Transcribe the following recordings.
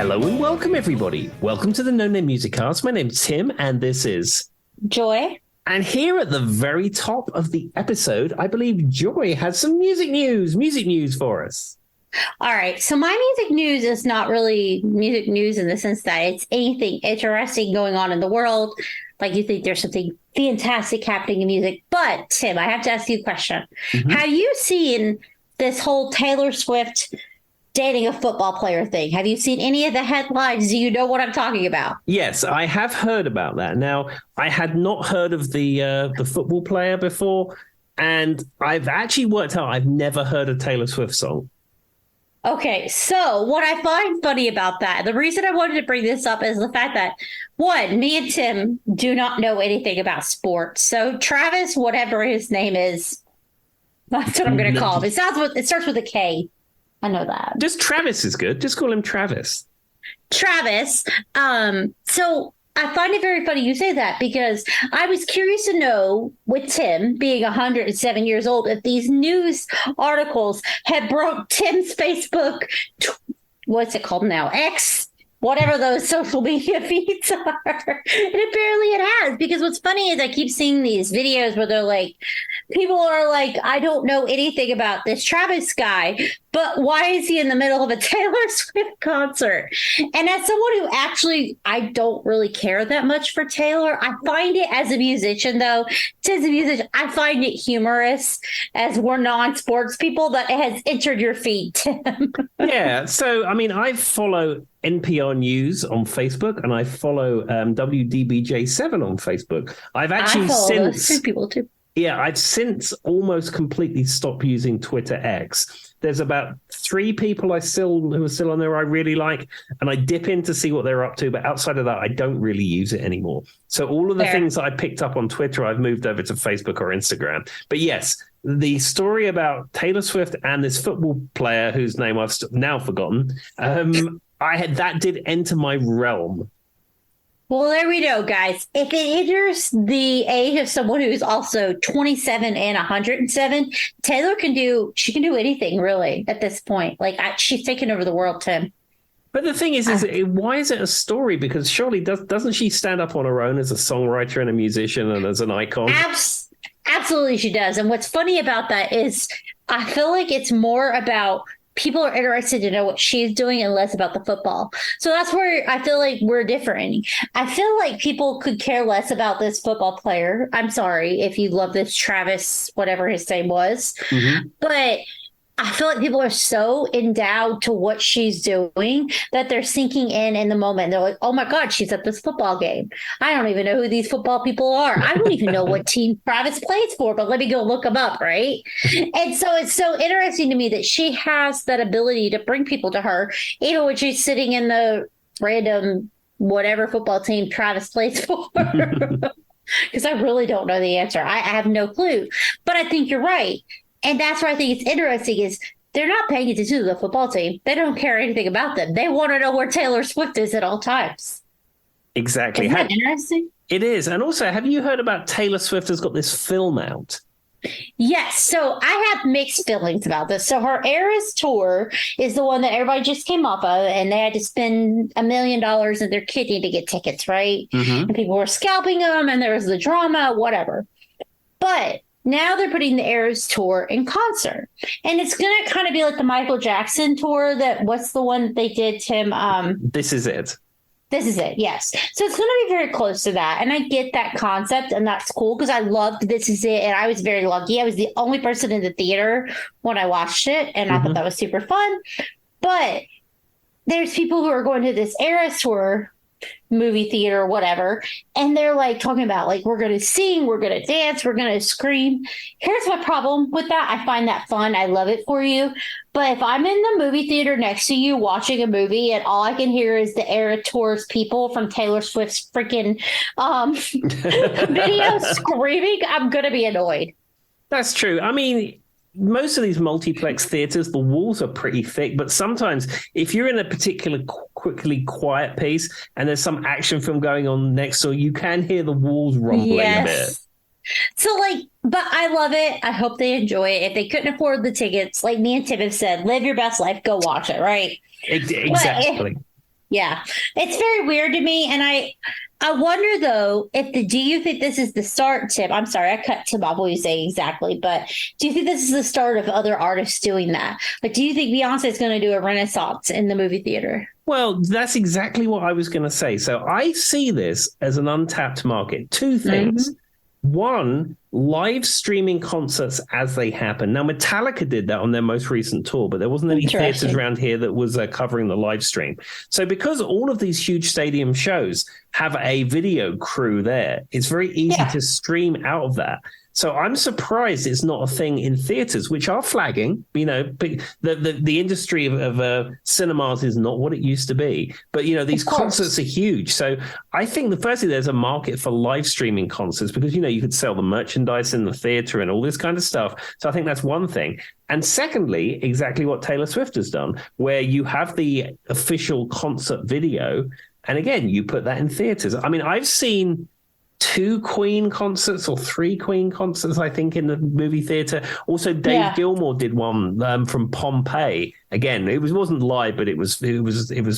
Hello and welcome, everybody. Welcome to the No Name Music Cast. My name's Tim, and this is Joy. And here at the very top of the episode, I believe Joy has some music news for us. All right. So my music news is not really music news in the sense that it's anything interesting going on in the world. Like you think there's something fantastic happening in music. But Tim, I have to ask you a question. Mm-hmm. Have you seen this whole Taylor Swift dating a football player thing? Have you seen any of the headlines? Do you know what I'm talking about? Yes, I have heard about that. Now, I had not heard of the football player before, and I've actually worked out I've never heard a Taylor Swift song. Okay, so what I find funny about that, the reason I wanted to bring this up is the fact that, one, me and Tim do not know anything about sports. So Travis, whatever his name is, that's what I'm going to call him. It starts with a K. I know that. Just Travis is good. Just call him Travis. Travis. So I find it very funny you say that because I was curious to know, with Tim being 107 years old, if these news articles had broke Tim's Facebook, what's it called now? X? Whatever those social media feeds are. And apparently it has, because what's funny is I keep seeing these videos where they're like, people are like, I don't know anything about this Travis guy, but why is he in the middle of a Taylor Swift concert? And as someone who actually, I don't really care that much for Taylor, I find it as a musician, though, I find it humorous as we're non-sports people that it has entered your feed, Tim. Yeah. So, I mean, I follow NPR News on Facebook, and I follow WDBJ7 on Facebook. I've actually those two people too. Yeah, I've since almost completely stopped using Twitter X. There's about 3 people who are still on there I really like, and I dip in to see what they're up to. But outside of that, I don't really use it anymore. So all of the things that I picked up on Twitter, I've moved over to Facebook or Instagram. But yes, the story about Taylor Swift and this football player whose name I've now forgotten, that did enter my realm. Well, there we go, guys. If it enters the age of someone who's also 27 and 107, Taylor can do anything really at this point. Like she's taken over the world, Tim. But the thing is why is it a story? Because surely doesn't she stand up on her own as a songwriter and a musician and as an icon? Absolutely, she does. And what's funny about that is I feel like it's more about people are interested to know what she's doing and less about the football. So that's where I feel like we're differing. I feel like people could care less about this football player. I'm sorry if you love this Travis, whatever his name was. Mm-hmm. But I feel like people are so endowed to what she's doing that they're sinking in the moment. They're like, oh my God, she's at this football game. I don't even know who these football people are. I don't even know what team Travis plays for, but let me go look them up, right? And so it's so interesting to me that she has that ability to bring people to her, even when she's sitting in the random whatever football team Travis plays for. Because I really don't know the answer. I have no clue. But I think you're right. And that's why I think it's interesting is they're not paying attention to the football team. They don't care anything about them. They want to know where Taylor Swift is at all times. Exactly. Isn't that interesting? It is. And also, have you heard about Taylor Swift has got this film out? Yes. So I have mixed feelings about this. So her Eras tour is the one that everybody just came off of, and they had to spend $1 million in their kidney to get tickets, right? Mm-hmm. And people were scalping them, and there was the drama, whatever. But now they're putting the Eras tour in concert. And it's going to kind of be like the Michael Jackson tour what's the one that they did, Tim? This Is It. This Is It, yes. So it's going to be very close to that. And I get that concept, and that's cool because I loved This Is It, and I was very lucky. I was the only person in the theater when I watched it, and I thought that was super fun. But there's people who are going to this Eras tour movie theater or whatever, and they're like talking about like we're going to sing, we're going to dance, we're going to scream. Here's my problem with that. I find that fun. I love it for you. But if I'm in the movie theater next to you watching a movie and all I can hear is the Era Tours people from Taylor Swift's freaking video screaming, I'm going to be annoyed. That's true. I mean, most of these multiplex theaters, the walls are pretty thick, but sometimes if you're in a particular quickly quiet piece and there's some action film going on next door, you can hear the walls rumbling a bit. So but I love it. I hope they enjoy it. If they couldn't afford the tickets, like me and Tim have said, live your best life, go watch it, right? Exactly. Yeah, it's very weird to me, and I wonder though if do you think this is the start, Tim? I'm sorry, I cut Tim off what you say exactly, but do you think this is the start of other artists doing that? Like, do you think Beyonce is going to do a renaissance in the movie theater? Well, that's exactly what I was going to say. So I see this as an untapped market. Two things. One, live streaming concerts as they happen. Now, Metallica did that on their most recent tour, but there wasn't any theaters around here that was covering the live stream. So because all of these huge stadium shows have a video crew there, it's very easy to stream out of that. So I'm surprised it's not a thing in theaters, which are flagging. You know, the industry of cinemas is not what it used to be. But, you know, these concerts are huge. So I think firstly, there's a market for live streaming concerts because, you know, you could sell the merchandise in the theater and all this kind of stuff. So I think that's one thing. And secondly, exactly what Taylor Swift has done, where you have the official concert video. And again, you put that in theaters. I mean, I've seen 2 Queen concerts or 3 Queen concerts, I think, in the movie theater. Also, Dave Gilmour did one from Pompeii. Again, it wasn't live, but it was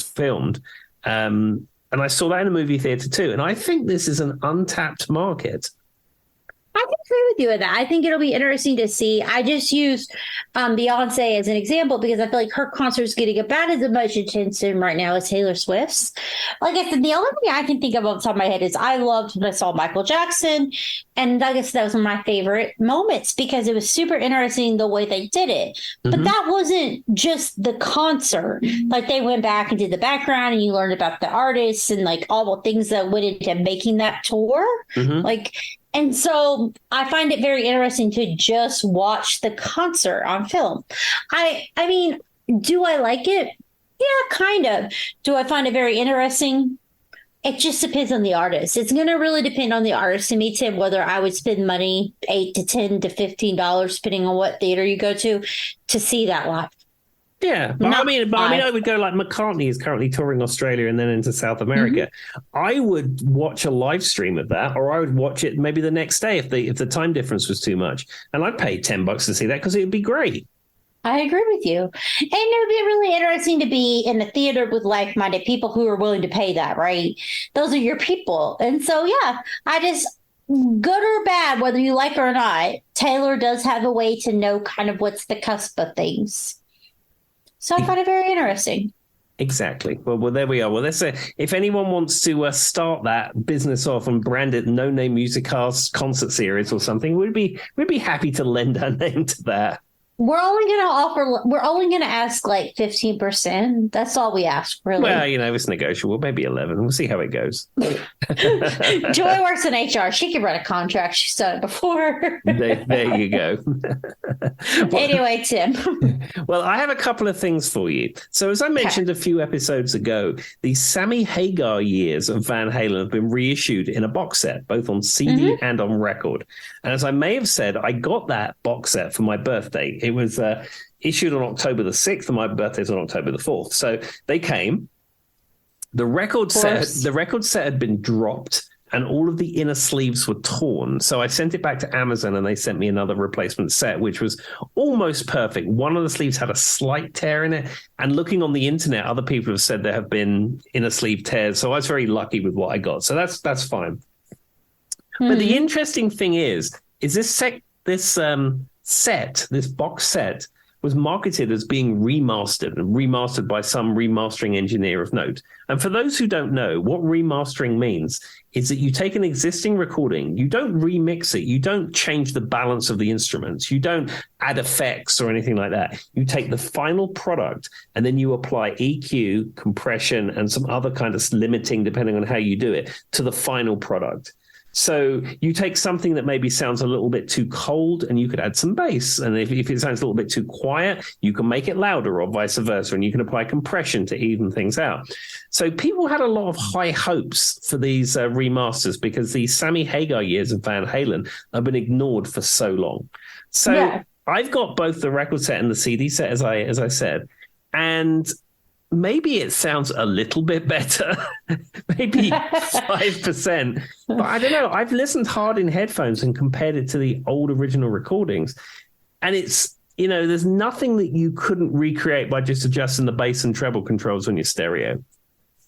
filmed. And I saw that in a movie theater too. And I think this is an untapped market. I can agree with you on that. I think it'll be interesting to see. I just use Beyonce as an example because I feel like her concert's getting about as much attention right now as Taylor Swift's. Like I said, the only thing I can think of off the top of my head is I loved when I saw Michael Jackson. And I guess that was one of my favorite moments because it was super interesting the way they did it. But that wasn't just the concert. Like they went back and did the background and you learned about the artists and like all the things that went into making that tour. And so I find it very interesting to just watch the concert on film. I mean, do I like it? Yeah, kind of. Do I find it very interesting? It just depends on the artist. It's going to really depend on the artist to me, Tim, whether I would spend money, $8 to $10 to $15, depending on what theater you go to see that live. Yeah, but I mean, I would go like McCartney is currently touring Australia and then into South America. I would watch a live stream of that, or I would watch it maybe the next day if the time difference was too much, and I'd pay $10 to see that because it would be great. I agree with you, and it would be really interesting to be in the theater with like-minded people who are willing to pay that. Right, those are your people, and so I just. Good or bad, whether you like it or not, Taylor does have a way to know kind of what's the cusp of things. So I find it very interesting. Exactly. Well, there we are. Well, if anyone wants to start that business off and brand it No Name Music Cast concert series or something, we'd be happy to lend our name to that. We're only going to ask like 15%. That's all we ask, really. Well, you know, it's negotiable. Maybe 11. We'll see how it goes. Joy works in HR. She can run a contract. She's done it before. There you go. Anyway, Tim. Well, I have a couple of things for you. So as I mentioned a few episodes ago, the Sammy Hagar years of Van Halen have been reissued in a box set, both on CD and on record. And as I may have said, I got that box set for my birthday. It was issued on October the 6th, and my birthday's on October the 4th. So they came. The record set had been dropped, and all of the inner sleeves were torn. So I sent it back to Amazon, and they sent me another replacement set, which was almost perfect. One of the sleeves had a slight tear in it, and looking on the internet, other people have said there have been inner sleeve tears. So I was very lucky with what I got. So that's fine. But the interesting thing is this box set was marketed as being remastered by some remastering engineer of note. And for those who don't know, what remastering means is that you take an existing recording, you don't remix it, you don't change the balance of the instruments, you don't add effects or anything like that. You take the final product and then you apply EQ, compression, and some other kind of limiting, depending on how you do it, to the final product. So you take something that maybe sounds a little bit too cold and you could add some bass. And if it sounds a little bit too quiet, you can make it louder or vice versa. And you can apply compression to even things out. So people had a lot of high hopes for these remasters because the Sammy Hagar years of Van Halen have been ignored for so long. So I've got both the record set and the CD set, as I said. And maybe it sounds a little bit better, maybe 5%. But I don't know. I've listened hard in headphones and compared it to the old original recordings. And it's, you know, there's nothing that you couldn't recreate by just adjusting the bass and treble controls on your stereo.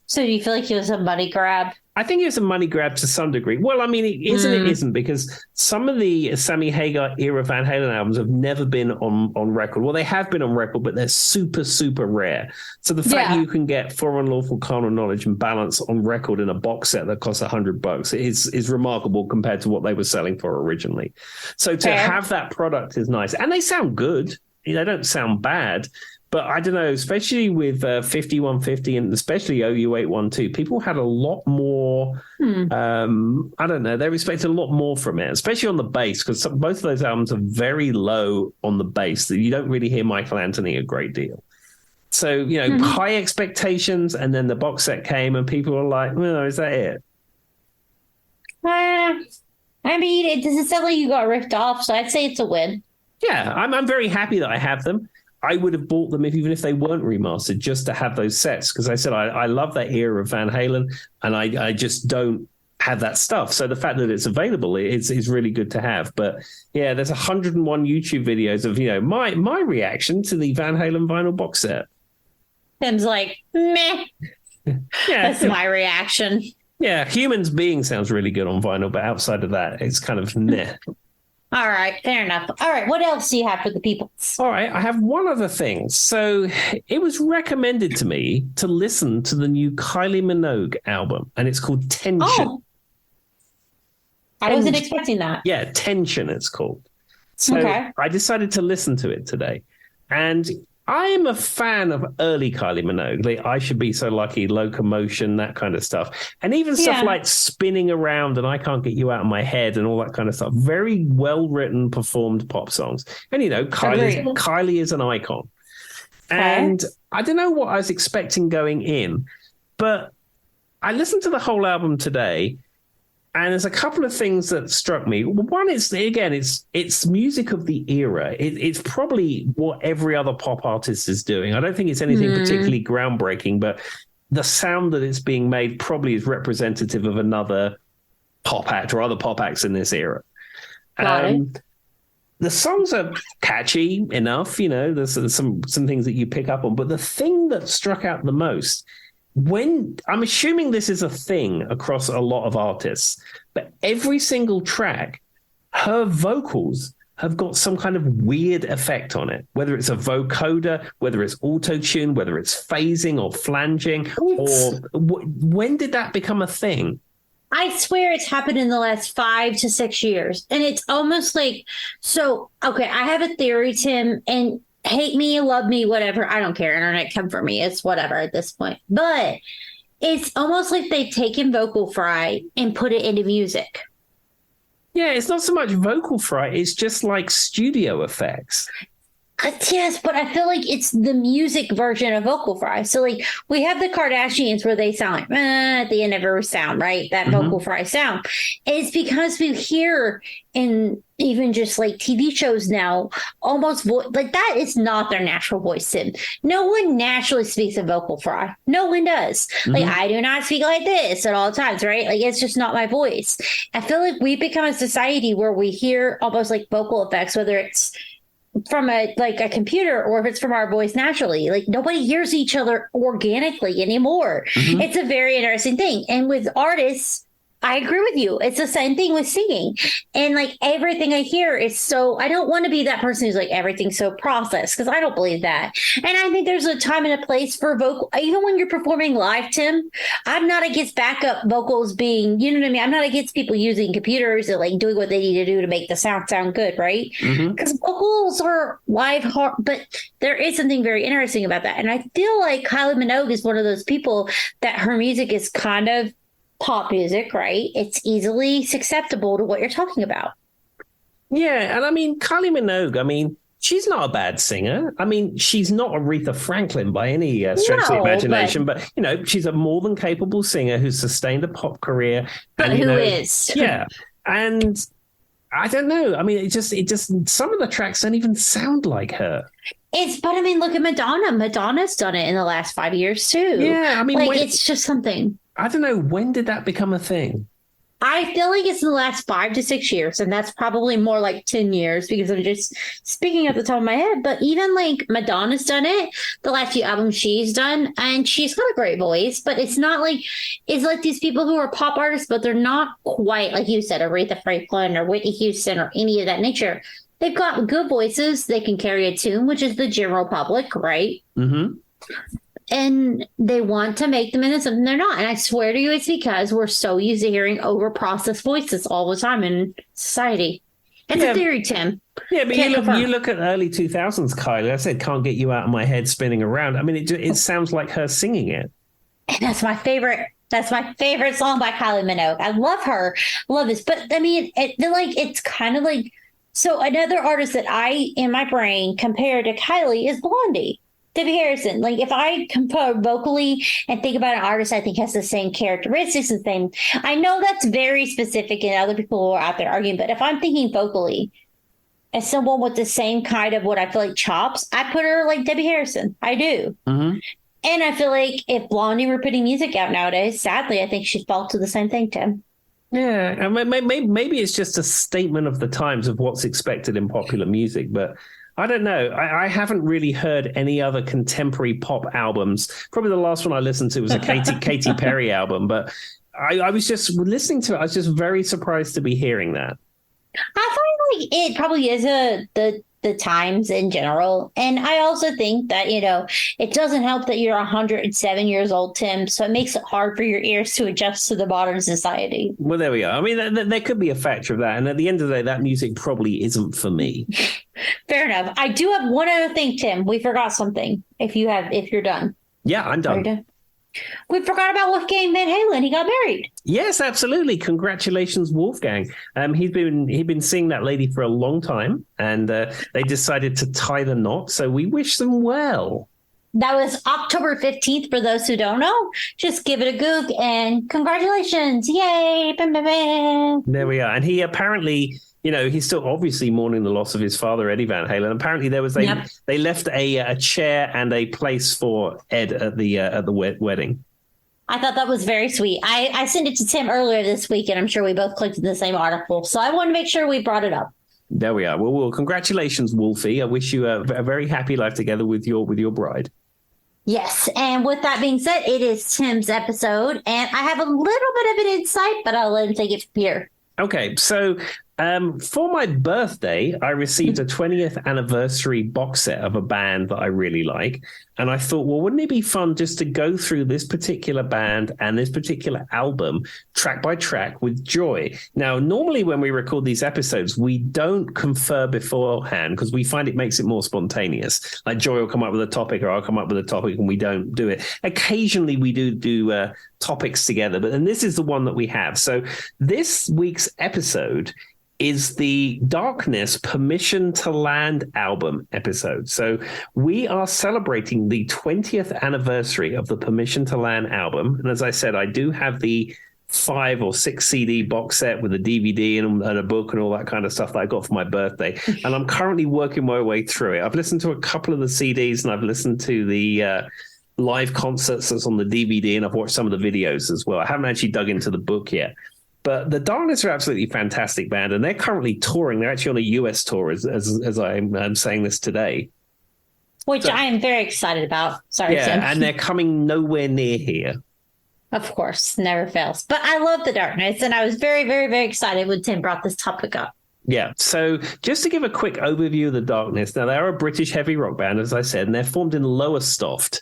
So do you feel like it was a money grab? I think it's a money grab to some degree. Well, I mean, it isn't, because some of the Sammy Hagar era Van Halen albums have never been on record. Well, they have been on record, but they're super, super rare. So the fact you can get For Unlawful Carnal Knowledge and Balance on record in a box set that costs $100 is remarkable compared to what they were selling for originally. So to have that product is nice. And they sound good. They don't sound bad. But I don't know, especially with 5150 and especially OU812, people had a lot more, I don't know, they expected a lot more from it, especially on the bass, because both of those albums are very low on the bass. You don't really hear Michael Anthony a great deal. So, high expectations, and then the box set came and people were like, well, is that it? I mean, it doesn't sound like you got ripped off, so I'd say it's a win. Yeah, I'm very happy that I have them. I would have bought them even if they weren't remastered, just to have those sets. Because I said, I love that era of Van Halen, and I just don't have that stuff. So the fact that it's available is really good to have. But yeah, there's 101 YouTube videos of, my reaction to the Van Halen vinyl box set. Tim's like, meh. Yeah. That's my reaction. Yeah, Humans Being sounds really good on vinyl, but outside of that, it's kind of meh. All right, fair enough. All right, what else do you have for the people? All right, I have one other thing. So it was recommended to me to listen to the new Kylie Minogue album, and it's called Tension. Oh, I wasn't expecting that. Yeah, Tension it's called. So I decided to listen to it today. And I am a fan of early Kylie Minogue. Like, I Should Be So Lucky, Locomotion, that kind of stuff. And even stuff like Spinning Around and I Can't Get You Out of My Head and all that kind of stuff. Very well-written, performed pop songs. And, Kylie is an icon. And I don't know what I was expecting going in, but I listened to the whole album today, and there's a couple of things that struck me. One is, again, it's music of the era. It's probably what every other pop artist is doing. I don't think it's anything particularly groundbreaking, but the sound that it's being made probably is representative of another pop act or other pop acts in this era. The songs are catchy enough, there's some things that you pick up on. But the thing that struck out the most, when I'm assuming this is a thing across a lot of artists, but every single track, her vocals have got some kind of weird effect on it, whether it's a vocoder, whether it's auto-tune, whether it's phasing or flanging, or when did that become a thing? I swear it's happened in the last 5 to 6 years. And it's almost like, I have a theory, Tim, and hate me, love me, whatever. I don't care. Internet, come for me. It's whatever at this point. But it's almost like they've taken vocal fry and put it into music. Yeah, it's not so much vocal fry. It's just like studio effects. Yes, but I feel like it's the music version of vocal fry. So, like, we have the Kardashians where they sound like, at the end of every sound, right? That vocal fry sound. It's because we hear in even just like TV shows now, almost like that is not their natural voice, Tim. No one naturally speaks a vocal fry. No one does. Like, I do not speak like this at all times, right? Like, it's just not my voice. I feel like we've become a society where we hear almost like vocal effects, whether it's from a computer or if it's from our voice naturally. Like, nobody hears each other organically anymore. It's a very interesting thing. And with artists, I agree with you. It's the same thing with singing. And like everything I hear is so, I don't want to be that person who's like everything's so processed, because I don't believe that. And I think there's a time and a place for vocal, even when you're performing live, Tim. I'm not against backup vocals being, you know what I mean? I'm not against people using computers and like doing what they need to do to make the sound good, right? Because vocals are live hard, but there is something very interesting about that. And I feel like Kylie Minogue is one of those people that her music is kind of pop music, right? It's easily acceptable to what you're talking about. Yeah, and I mean, Kylie Minogue, she's not a bad singer. She's not Aretha Franklin by any stretch of the imagination, but she's a more than capable singer who's sustained a pop career. But and, who is? Yeah, and I don't know. It just some of the tracks don't even sound like her. But look at Madonna. Madonna's done it in the last 5 years too. Yeah, it's just something. I don't know, when did that become a thing? I feel like it's in the last 5 to 6 years, and that's probably more like 10 years because I'm just speaking at the top of my head. But even like Madonna's done it, the last few albums she's done, and she's got a great voice, but it's not like it's like these people who are pop artists, but they're not quite like you said, Aretha Franklin or Whitney Houston or any of that nature. They've got good voices. They can carry a tune, which is the general public, right? Mm-hmm. And they want to make them into something they're not. And I swear to you, it's because we're so used to hearing over-processed voices all the time in society. It's a theory, Tim. Yeah, but you look at early 2000s, Kylie. I said, can't get you out of my head spinning around. I mean, it sounds like her singing it. And that's my favorite. That's my favorite song by Kylie Minogue. I love her. Love this. But I mean, it's kind of like, so another artist that I, in my brain, compare to Kylie is Blondie. Debbie Harrison. Like if I compare vocally and think about an artist I think has the same characteristics and same, I know that's very specific and other people are out there arguing, but if I'm thinking vocally as someone with the same kind of what I feel like chops, I put her like Debbie Harrison. I do. Mm-hmm. And I feel like if Blondie were putting music out nowadays, sadly, I think she'd fall to the same thing, Tim. Yeah, and maybe it's just a statement of the times of what's expected in popular music, but I don't know. I haven't really heard any other contemporary pop albums. Probably the last one I listened to was a Katy Perry album, but I was just listening to it. I was just very surprised to be hearing that. I find like it probably is the times in general. And I also think that, it doesn't help that you're 107 years old, Tim. So it makes it hard for your ears to adjust to the modern society. Well, there we are. I mean, there could be a factor of that. And at the end of the day, that music probably isn't for me. Fair enough. I do have one other thing, Tim. We forgot something. If you're done. Yeah, I'm done. We forgot about Wolfgang Van Halen. He got married. Yes, absolutely. Congratulations, Wolfgang. He's been seeing that lady for a long time, and they decided to tie the knot. So we wish them well. That was October 15th. For those who don't know, just give it a Goog and congratulations. Yay. Bam, bam, bam. There we are. And he apparently, he's still obviously mourning the loss of his father, Eddie Van Halen. Apparently they left a chair and a place for Ed at the wedding. I thought that was very sweet. I sent it to Tim earlier this week, and I'm sure we both clicked in the same article. So I want to make sure we brought it up. There we are. Well, congratulations, Wolfie. I wish you a very happy life together with your bride. Yes. And with that being said, it is Tim's episode, and I have a little bit of an insight, but I'll let him take it from here. Okay, so for my birthday, I received a 20th anniversary box set of a band that I really like. And I thought, well, wouldn't it be fun just to go through this particular band and this particular album track by track with Joy? Now, normally when we record these episodes, we don't confer beforehand because we find it makes it more spontaneous. Like Joy will come up with a topic or I'll come up with a topic and we don't do it. Occasionally we do topics together, but then this is the one that we have. So this week's episode is the Darkness Permission to Land album episode. So we are celebrating the 20th anniversary of the Permission to Land album. And as I said, I do have the 5 or 6 CD box set with a DVD and a book and all that kind of stuff that I got for my birthday. And I'm currently working my way through it. I've listened to a couple of the CDs and I've listened to the live concerts that's on the DVD and I've watched some of the videos as well. I haven't actually dug into the book yet. But the Darkness are absolutely fantastic band, and they're currently touring. They're actually on a US tour as I'm saying this today. Which I am very excited about. Sorry, yeah, Tim. And they're coming nowhere near here. Of course, never fails. But I love the Darkness, and I was very, very, very excited when Tim brought this topic up. Yeah, so just to give a quick overview of the Darkness, now they are a British heavy rock band, as I said, and they're formed in Lowestoft,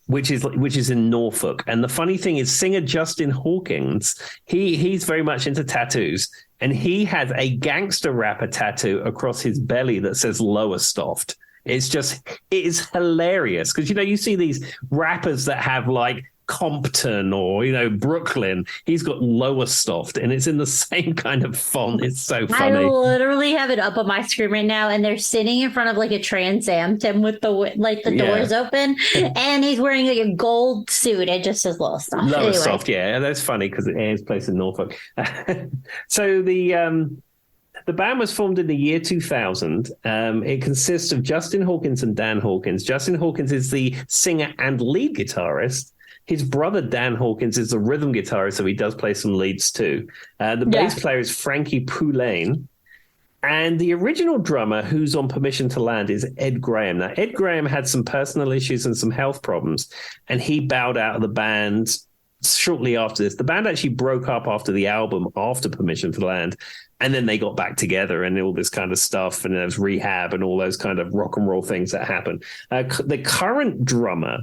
which is in Norfolk. And the funny thing is, singer Justin Hawkins, he's very much into tattoos, and he has a gangster rapper tattoo across his belly that says Lowestoft. It is hilarious because you see these rappers that have like Compton or Brooklyn. He's got Lowestoft, and it's in the same kind of font. It's so funny. I literally have it up on my screen right now, and they're sitting in front of like a Trans Am, Tim, with the doors open, and he's wearing like a gold suit. It just says Lowestoft. Lowestoft, anyway. Yeah, that's funny because it is placed in Norfolk. So the band was formed in the year 2000. It consists of Justin Hawkins and Dan Hawkins. Justin Hawkins is the singer and lead guitarist. His brother, Dan Hawkins, is a rhythm guitarist, so he does play some leads too. The bass player is Frankie Poulain. And the original drummer who's on Permission to Land is Ed Graham. Now, Ed Graham had some personal issues and some health problems, and he bowed out of the band shortly after this. The band actually broke up after the album, after Permission to Land, and then they got back together and all this kind of stuff, and there was rehab and all those kind of rock and roll things that happen. The current drummer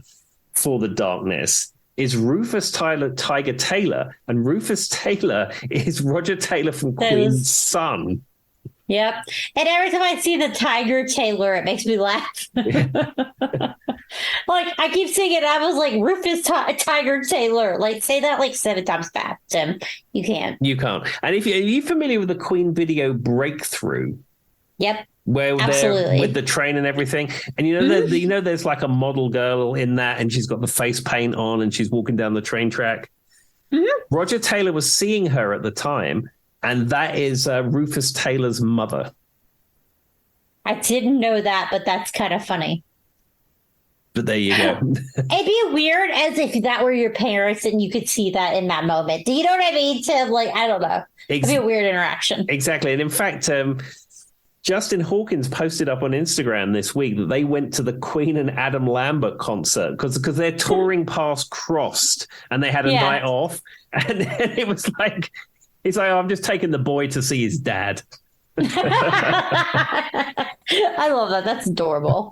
for The Darkness is Rufus Tiger Taylor, and Rufus Taylor is Roger Taylor from Queen's son. Yep. And every time I see the Tiger Taylor, it makes me laugh. Like, I keep saying it. I was like, Rufus Tiger Taylor. Like, say that like 7 times fast, Tim. You can't. You can't. And are you familiar with the Queen video Breakthrough? Yep. Where they're with the train and everything. And there's like a model girl in that, and she's got the face paint on, and she's walking down the train track. Mm-hmm. Roger Taylor was seeing her at the time. And that is Rufus Taylor's mother. I didn't know that, but that's kind of funny. But there you go. It'd be weird as if that were your parents and you could see that in that moment. Do you know what I mean, Tim? Like, I don't know. It'd be a weird interaction. Exactly. And in fact, Justin Hawkins posted up on Instagram this week that they went to the Queen and Adam Lambert concert because they're touring past Crossed, and they had a night off. And it was like... He's like, I'm just taking the boy to see his dad. I love that. That's adorable.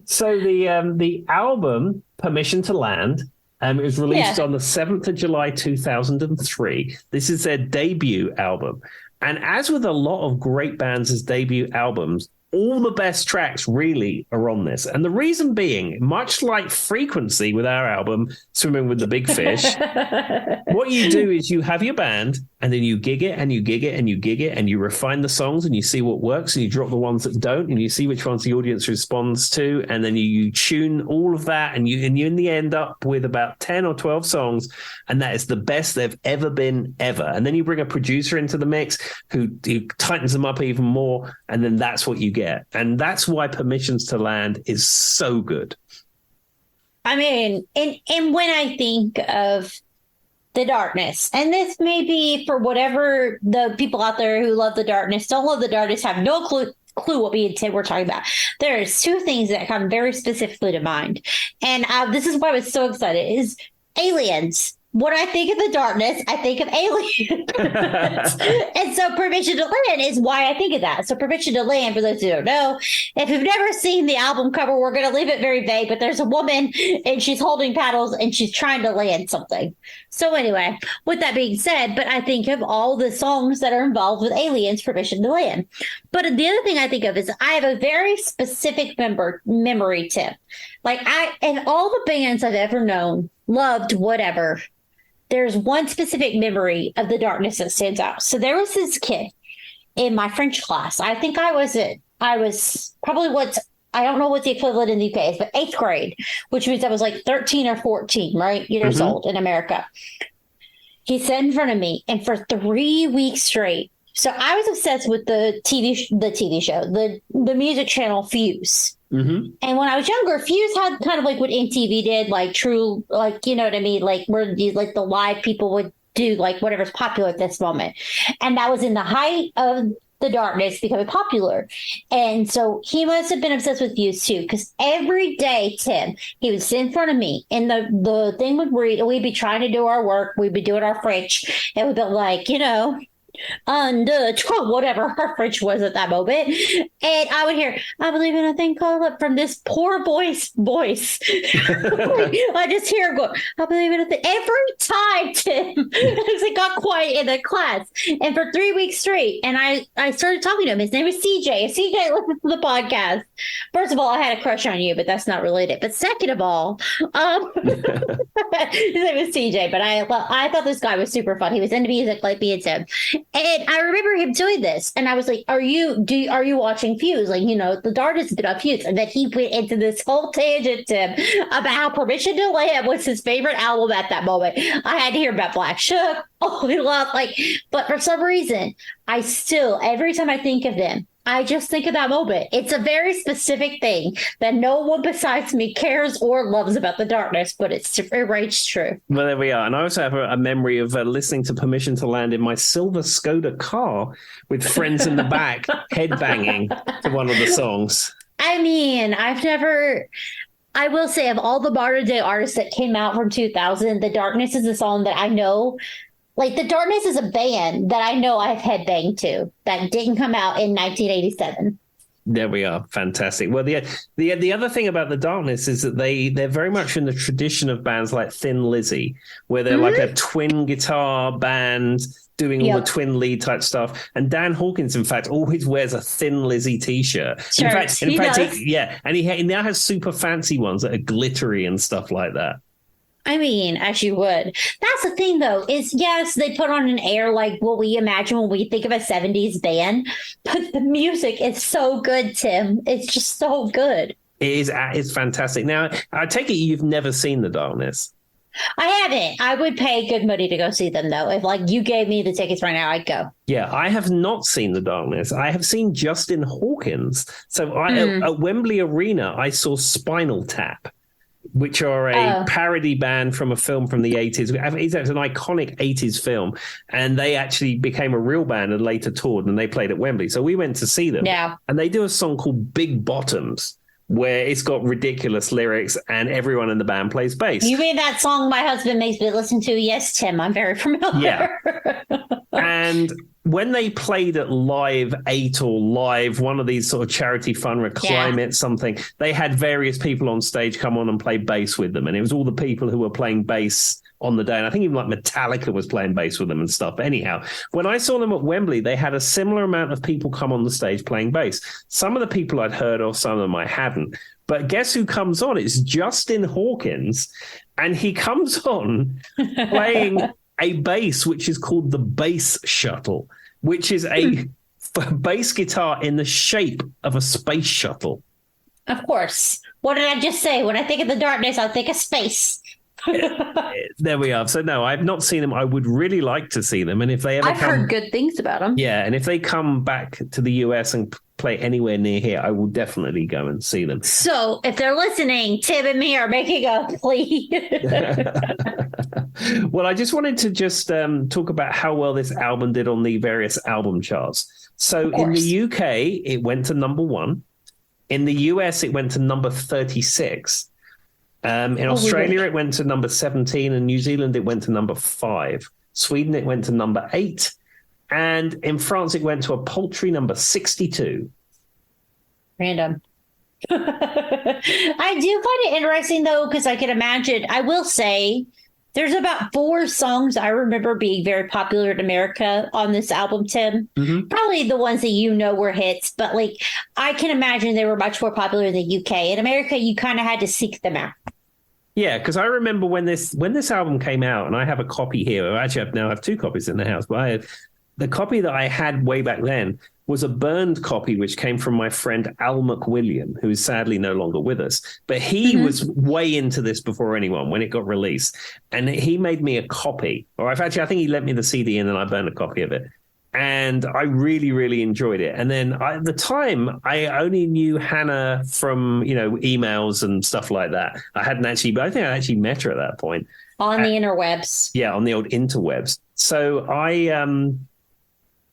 So the album, Permission to Land, it was released on the 7th of July, 2003. This is their debut album. And as with a lot of great bands' debut albums, all the best tracks really are on this. And the reason being, much like Frequency with our album, Swimming with the Big Fish, what you do is you have your band and then you gig it and you gig it and you gig it and you refine the songs and you see what works and you drop the ones that don't and you see which ones the audience responds to. And then you tune all of that and you in the end up with about 10 or 12 songs. And that is the best they've ever been ever. And then you bring a producer into the mix who tightens them up even more. And then that's what you get. And that's why Permissions to Land is so good. I mean, and when I think of The Darkness, and this may be for whatever the people out there who love The Darkness, don't love The Darkness, have no clue what we're talking about. There's 2 things that come very specifically to mind. And this is why I was so excited, is aliens. When I think of The Darkness, I think of aliens. And so Permission to Land is why I think of that. So Permission to Land, for those who don't know, if you've never seen the album cover, we're going to leave it very vague, but there's a woman and she's holding paddles and she's trying to land something. So anyway, with that being said, but I think of all the songs that are involved with aliens, Permission to Land. But the other thing I think of is I have a very specific memory tip. Like and all the bands I've ever known, loved, whatever, there's one specific memory of The Darkness that stands out. So there was this kid in my French class. I think I was probably I don't know what the equivalent in the UK is, but 8th grade, which means I was like 13 or 14, right? Years old in America. He sat in front of me, and for 3 weeks straight. So I was obsessed with the TV show, the music channel Fuse. Mm-hmm. And when I was younger, Fuse had kind of like what MTV did, like true, like, you know what I mean? Like where like the live people would do like whatever's popular at this moment. And that was in the height of The Darkness becoming popular. And so he must have been obsessed with Fuse too, because every day, Tim, he would sit in front of me and the thing would read, and we'd be trying to do our work. We'd be doing our French. And we'd be like, under whatever her French was at that moment. And I would hear, I believe in a thing called up from this poor boy's voice. I just hear him go, I believe in a thing. Every time, Tim, as it got quiet in the class. And for 3 weeks straight. And I started talking to him. His name is CJ. CJ listens to the podcast. First of all, I had a crush on you, but that's not related. But second of all, his name is CJ. But I thought this guy was super fun. He was into music like me and Tim. And I remember him doing this, and I was like, "Are you watching Fuse? Like, The Darkness is about Fuse." And then he went into this whole tangent, Tim, about how Permission to Land was his favorite album at that moment. I had to hear about Black Shuck. Oh, we love but for some reason, I still every time I think of them, I just think of that moment. It's a very specific thing that no one besides me cares or loves about the darkness, but it rings true. Well, there we are. And I also have a memory of listening to Permission to Land in my silver Skoda car with friends in the back headbanging to one of the songs. I mean, I will say, of all the modern day artists that came out from 2000, The Darkness is a song that I know. Like, The Darkness is a band that I know I've headbanged to that didn't come out in 1987. There we are. Fantastic. Well, the other thing about The Darkness is that they're very much in the tradition of bands like Thin Lizzy, where they're like a twin guitar band doing all the twin lead type stuff. And Dan Hawkins, in fact, always wears a Thin Lizzy t-shirt. Sure, in fact, he does. And he now has super fancy ones that are glittery and stuff like that. I mean, as you would. That's the thing, though, is yes, they put on an air like what we imagine when we think of a 70s band, but the music is so good, Tim. It's just so good. It's fantastic. Now, I take it you've never seen The Darkness. I haven't. I would pay good money to go see them, though. If, like, you gave me the tickets right now, I'd go. Yeah, I have not seen The Darkness. I have seen Justin Hawkins. So at Wembley Arena, I saw Spinal Tap, which are a parody band from a film from the 80s. It's an iconic 80s film, and they actually became a real band and later toured, and they played at Wembley. So we went to see them. Yeah. And they do a song called Big Bottoms, where it's got ridiculous lyrics and everyone in the band plays bass. You mean that song my husband makes me listen to? Yes, Tim, I'm very familiar. Yeah. And when they played at Live 8 or Live, one of these sort of charity fun, Climate something, they had various people on stage come on and play bass with them. And it was all the people who were playing bass on the day. And I think even like Metallica was playing bass with them and stuff. But anyhow, when I saw them at Wembley, they had a similar amount of people come on the stage playing bass. Some of the people I'd heard of, some of them I hadn't. But guess who comes on? It's Justin Hawkins. And he comes on playing a bass, which is called the Bass Shuttle, which is a bass guitar in the shape of a space shuttle. Of course. What did I just say? When I think of The Darkness, I think of space. There we are. So no, I've not seen them. I would really like to see them. And if they ever heard good things about them. Yeah, and if they come back to the US and play anywhere near here, I will definitely go and see them. So if they're listening, Tim and me are making a plea. Well, I just wanted to talk about how well this album did on the various album charts. So in the UK, it went to number 1. In the US, it went to number 36. In Australia, it went to number 17, and New Zealand, it went to number 5. Sweden, it went to number 8. And in France, it went to a paltry number 62. Random. I do find it interesting, though, because I can imagine, I will say, there's about 4 songs I remember being very popular in America on this album, Tim. Mm-hmm. Probably the ones that you know were hits, but like I can imagine they were much more popular in the UK. In America, you kind of had to seek them out. Yeah, because I remember when this album came out, and I have a copy here. Actually, I have 2 copies in the house, but the copy that I had way back then was a burned copy, which came from my friend Al McWilliam, who is sadly no longer with us. But he was way into this before anyone when it got released. And he made me a copy. Or I think he lent me the CD and then I burned a copy of it. And I really, really enjoyed it. And then at the time, I only knew Hannah from, emails and stuff like that. I think I actually met her at that point. On the interwebs. Yeah, on the old interwebs. So I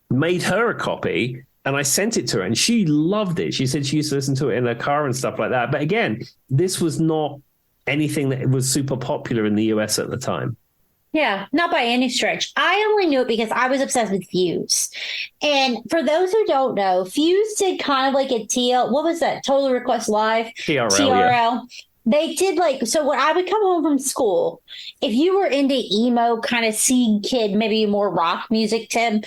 made her a copy and I sent it to her and she loved it. She said she used to listen to it in her car and stuff like that. But again, this was not anything that was super popular in the US at the time. Yeah, not by any stretch. I only knew it because I was obsessed with Fuse. And for those who don't know, Fuse did kind of like a what was that? Total Request Live? TRL. Yeah. They did so when I would come home from school, if you were into emo, kind of scene kid, maybe more rock music, Tim,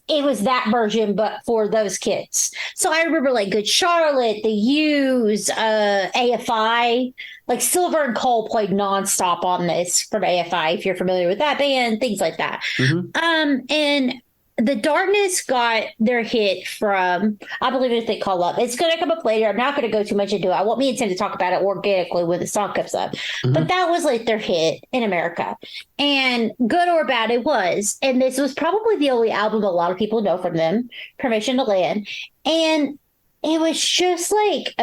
it was that version, but for those kids. So I remember Good Charlotte, The Used, AFI, Silver and Coal played nonstop on this from AFI, if you're familiar with that band, things like that. Mm-hmm. And The Darkness got their hit from, I Believe It If They Call Up. It's going to come up later. I'm not going to go too much into it. I want me and Tim to talk about it organically when the song comes up. Mm-hmm. But that was like their hit in America. And good or bad, it was. And this was probably the only album a lot of people know from them, Permission to Land. And it was just like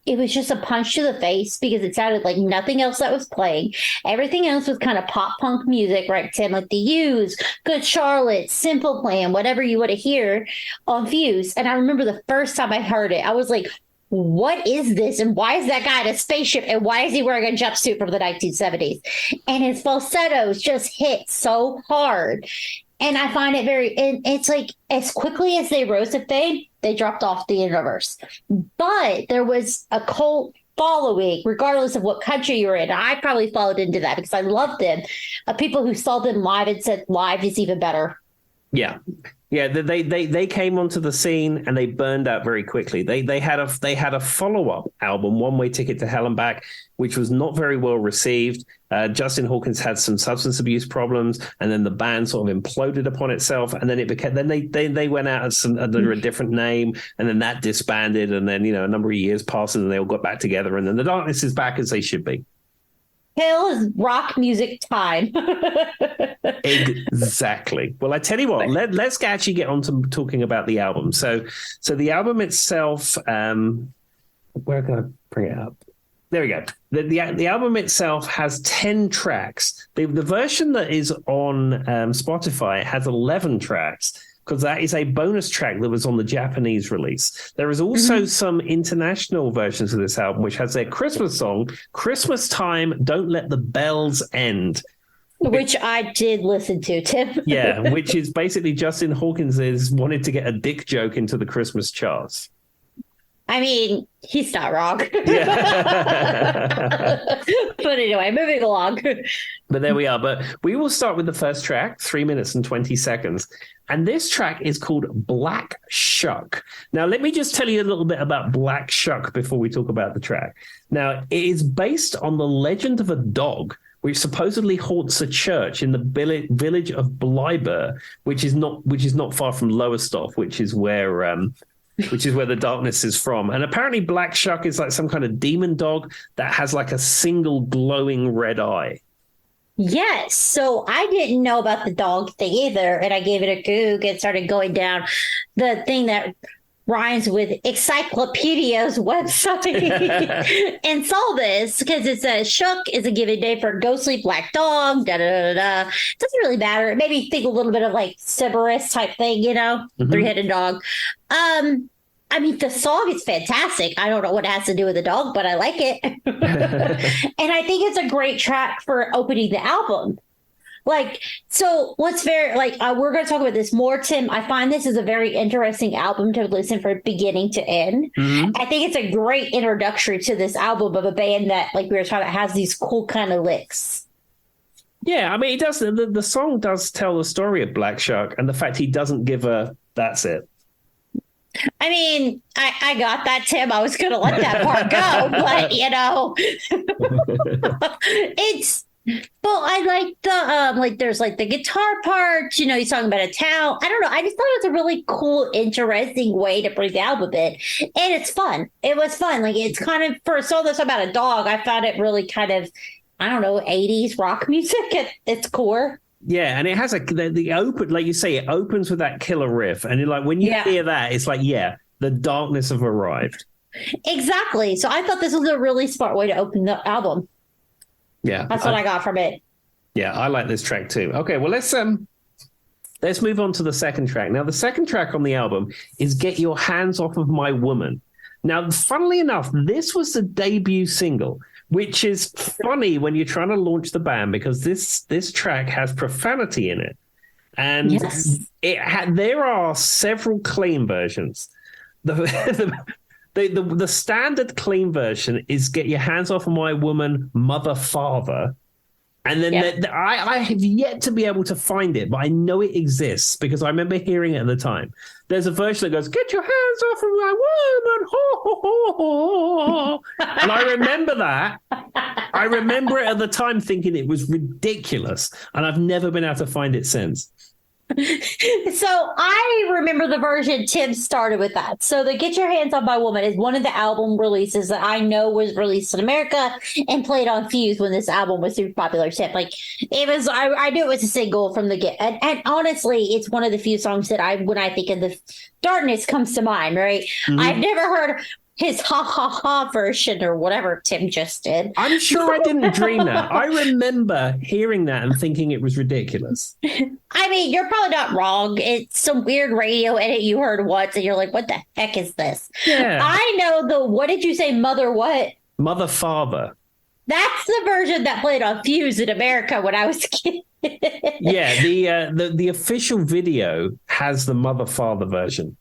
it was just a punch to the face because it sounded like nothing else that was playing. Everything else was kind of pop punk music, right, Tim? Like the U's, Good Charlotte, Simple Plan, whatever you would have heard on Views. And I remember the first time I heard it, I was like, what is this? And why is that guy in a spaceship? And why is he wearing a jumpsuit from the 1970s? And his falsettos just hit so hard. And I find it and it's like as quickly as they rose to fame, they dropped off the universe. But there was a cult following, regardless of what country you were in. I probably followed into that because I loved them. People who saw them live and said live is even better. Yeah. Yeah, they came onto the scene and they burned out very quickly. They had a follow-up album, One Way Ticket to Hell and Back, which was not very well received. Justin Hawkins had some substance abuse problems, and then the band sort of imploded upon itself. And then they went out under a different name, and then that disbanded. And then a number of years passed, and they all got back together. And then the Darkness is back as they should be. Hell is rock music time. Exactly. Well, I tell you what, let's actually get on to talking about the album. So the album itself, where can I bring it up? There we go. The album itself has 10 tracks. The version that is on Spotify has 11 tracks, because that is a bonus track that was on the Japanese release. There is also some international versions of this album, which has their Christmas song, Christmas Time, Don't Let the Bells End. Which I did listen to, Tim. Yeah, which is basically Justin Hawkins wanted to get a dick joke into the Christmas charts. I mean, he's not wrong. Yeah. But anyway, moving along. But there we are. But we will start with the first track, 3 minutes and 20 seconds. And this track is called Black Shuck. Now, let me just tell you a little bit about Black Shuck before we talk about the track. Now, it is based on the legend of a dog which supposedly haunts a church in the village of Blyber, which is not far from Lowestoft, which is where the Darkness is from. And apparently Black Shuck is like some kind of demon dog that has like a single glowing red eye. Yes. So I didn't know about the dog thing either. And I gave it a goog and started going down the thing that rhymes with Encyclopedia's website and saw this because it says Shuck is a given name for a ghostly black dog. Da, da, da, da. Doesn't really matter. It made me think a little bit of like Cerberus type thing, three-headed dog. I mean, the song is fantastic. I don't know what it has to do with the dog, but I like it. And I think it's a great track for opening the album. Like, so what's very, like, we're going to talk about this more, Tim. I find this is a very interesting album to listen from beginning to end. Mm-hmm. I think it's a great introductory to this album of a band that, like we were talking about, has these cool kind of licks. Yeah, I mean, it does. The song does tell the story of Black Shuck and the fact he doesn't give a, that's it. I mean, I got that, Tim. I was going to let that part go, but, it's, well, I like the, there's like the guitar part, he's talking about a town. I don't know. I just thought it was a really cool, interesting way to bring the album in. And it's fun. It was fun. Like, it's kind of, for a song that's about a dog, I found it really kind of, I don't know, 80s rock music at its core. Yeah, and it has the open, like you say, it opens with that killer riff. And you're like, when you hear that, it's like, yeah, the Darkness have arrived. Exactly. So I thought this was a really smart way to open the album. Yeah. That's what I got from it. Yeah, I like this track too. Okay, well, let's move on to the second track. Now, the second track on the album is Get Your Hands Off of My Woman. Now, funnily enough, this was the debut single, which is funny when you're trying to launch the band because this track has profanity in it. And there are several clean versions. The standard clean version is Get Your Hands Off of My Woman, Mother, Father. And then I have yet to be able to find it, but I know it exists because I remember hearing it at the time. There's a version that goes, Get your hands off of my woman, ho, ho, ho, ho. And I remember that. I remember it at the time thinking it was ridiculous, and I've never been able to find it since. So I remember the version Tim started with that. So the Get Your Hands on My Woman is one of the album releases that I know was released in America and played on Fuse when this album was super popular. Tim, like it was, I knew it was a single from the get. And honestly, it's one of the few songs that when I think of the darkness comes to mind, right? Mm-hmm. I've never heard his ha ha ha version or whatever Tim just did. I'm sure I didn't dream that. I remember hearing that and thinking it was ridiculous. I mean, you're probably not wrong. It's some weird radio edit you heard once and you're like, what the heck is this? Yeah. I know what did you say, Mother what? Mother Father. That's the version that played on Fuse in America when I was a kid. Yeah, the official video has the Mother Father version.